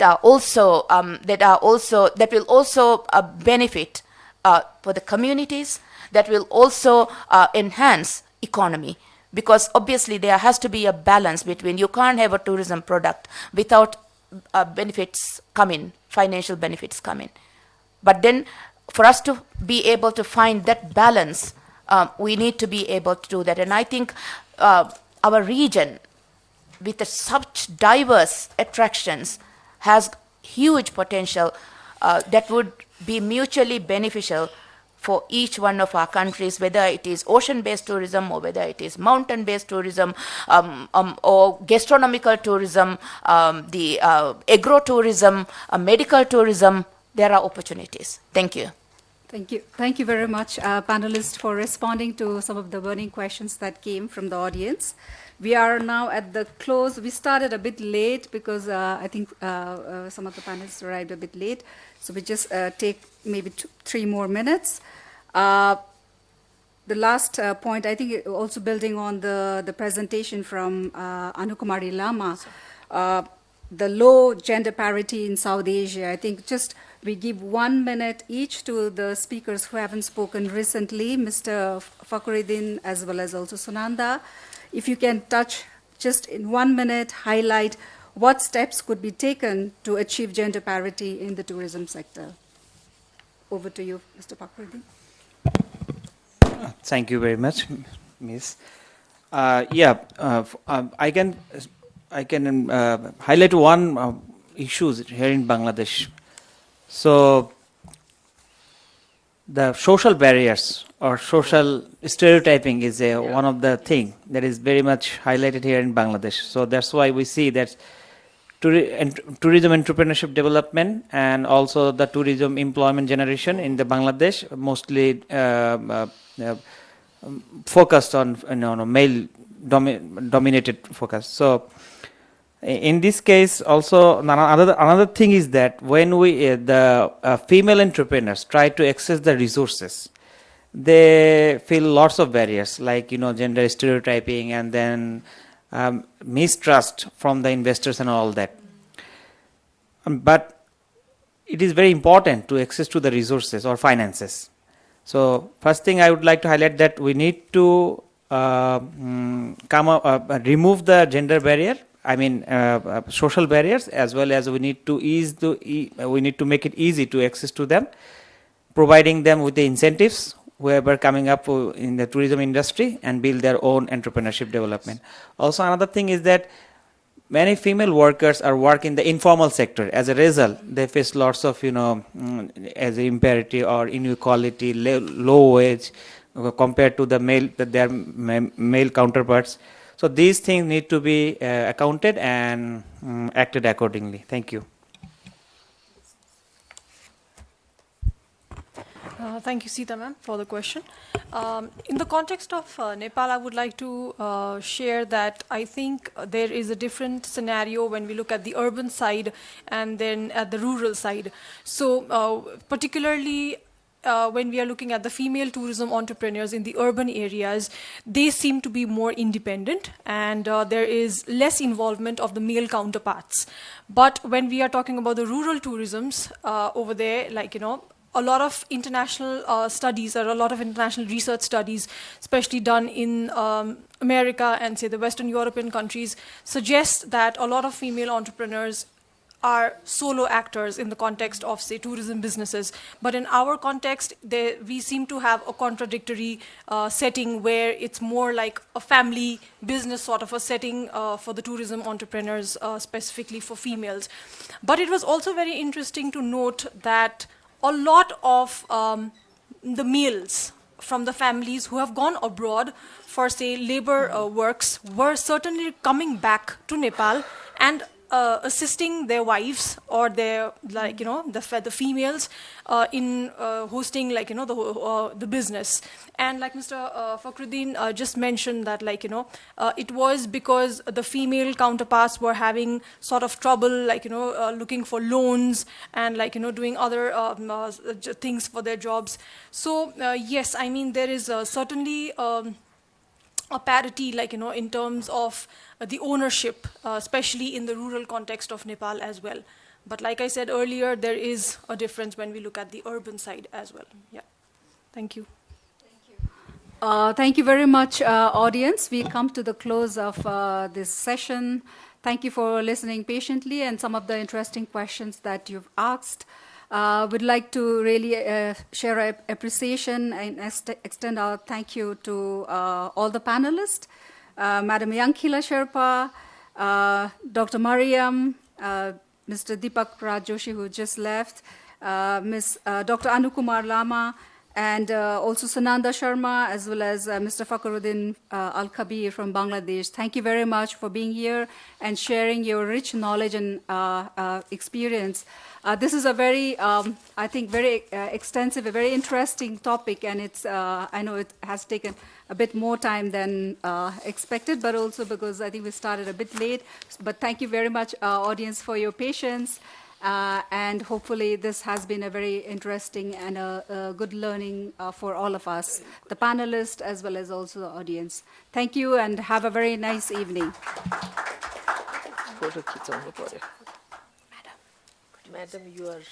will also benefit for the communities, that will also enhance economy, because obviously there has to be a balance between, you can't have a tourism product without benefits coming, financial benefits coming. But then for us to be able to find that balance, we need to be able to do that. And I think our region, with such diverse attractions, has huge potential that would be mutually beneficial for each one of our countries, whether it is ocean-based tourism or whether it is mountain-based tourism or gastronomical tourism, the agro-tourism, medical tourism. There are opportunities. Thank you. Thank you very much, panelists, for responding to some of the burning questions that came from the audience. We are now at the close. We started a bit late because I think some of the panelists arrived a bit late. So we just take maybe 3 more minutes. The last point, I think, also building on the presentation from Anukumari Lama, the low gender parity in South Asia. I think just we give 1 minute each to the speakers who haven't spoken recently, Mr. Fakhruddin as well as also Sunanda. If you can touch just in 1 minute, highlight what steps could be taken to achieve gender parity in the tourism sector. Over to you, Mr. Fakhruddin. Thank you very much, Miss. I can highlight one issues here in Bangladesh. So the social barriers or social stereotyping is one of the thing that is very much highlighted here in Bangladesh. So that's why we see that tourism entrepreneurship development and also the tourism employment generation in the Bangladesh mostly focused on male dominated focus. So in this case also another thing is that when we the female entrepreneurs try to access the resources, they feel lots of barriers like gender stereotyping and then mistrust from the investors and all that. But it is very important to access to the resources or finances. So first thing I would like to highlight that we need to remove the gender barrier. I mean social barriers, as well as we need to make it easy to access to them, providing them with the incentives whoever coming up in the tourism industry and build their own entrepreneurship development. Also another thing is that many female workers are working in the informal sector. As a result, they face lots of as imperative or inequality, low wage compared to the their male counterparts. So these things need to be accounted and acted accordingly. Thank you. Thank you, Sita ma'am, for the question. In the context of Nepal, I would like to share that I think there is a different scenario when we look at the urban side and then at the rural side. So particularly when we are looking at the female tourism entrepreneurs in the urban areas, they seem to be more independent and there is less involvement of the male counterparts. But when we are talking about the rural tourisms over there, like, a lot of international studies or a lot of international research studies, especially done in America and say the Western European countries, suggest that a lot of female entrepreneurs are solo actors in the context of, say, tourism businesses. But in our context, we seem to have a contradictory setting where it's more like a family business sort of a setting for the tourism entrepreneurs, specifically for females. But it was also very interesting to note that a lot of the males from the families who have gone abroad for, say, labor works were certainly coming back to Nepal and assisting their wives or their, like, the females in hosting, like, the business. And like Mr. Fakhruddin just mentioned that, like, it was because the female counterparts were having sort of trouble, like, looking for loans and, like, doing other things for their jobs. So yes, I mean, there is certainly a parity, like, in terms of the ownership, especially in the rural context of Nepal as well. But like I said earlier, there is a difference when we look at the urban side as well. Yeah. Thank you. Thank you very much, audience. We come to the close of this session. Thank you for listening patiently and some of the interesting questions that you've asked. We'd like to really share our appreciation and extend our thank you to all the panelists, Madam Yankila Sherpa, Dr. Mariam, Mr. Deepak Raj Joshi, who just left, Dr. Anukumar Lama, and also Sananda Sharma, as well as Mr. Fakhruddin Al-Kabir from Bangladesh. Thank you very much for being here and sharing your rich knowledge and experience. This is a very, I think, very extensive, a very interesting topic, and it's, I know it has taken a bit more time than expected, but also because I think we started a bit late. But thank you very much, audience, for your patience. And hopefully this has been a very interesting and a good learning for all of us, the panelists as well as also the audience. Thank you and have a very nice evening. Madam, you are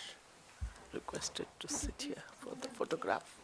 requested to sit here for the photograph.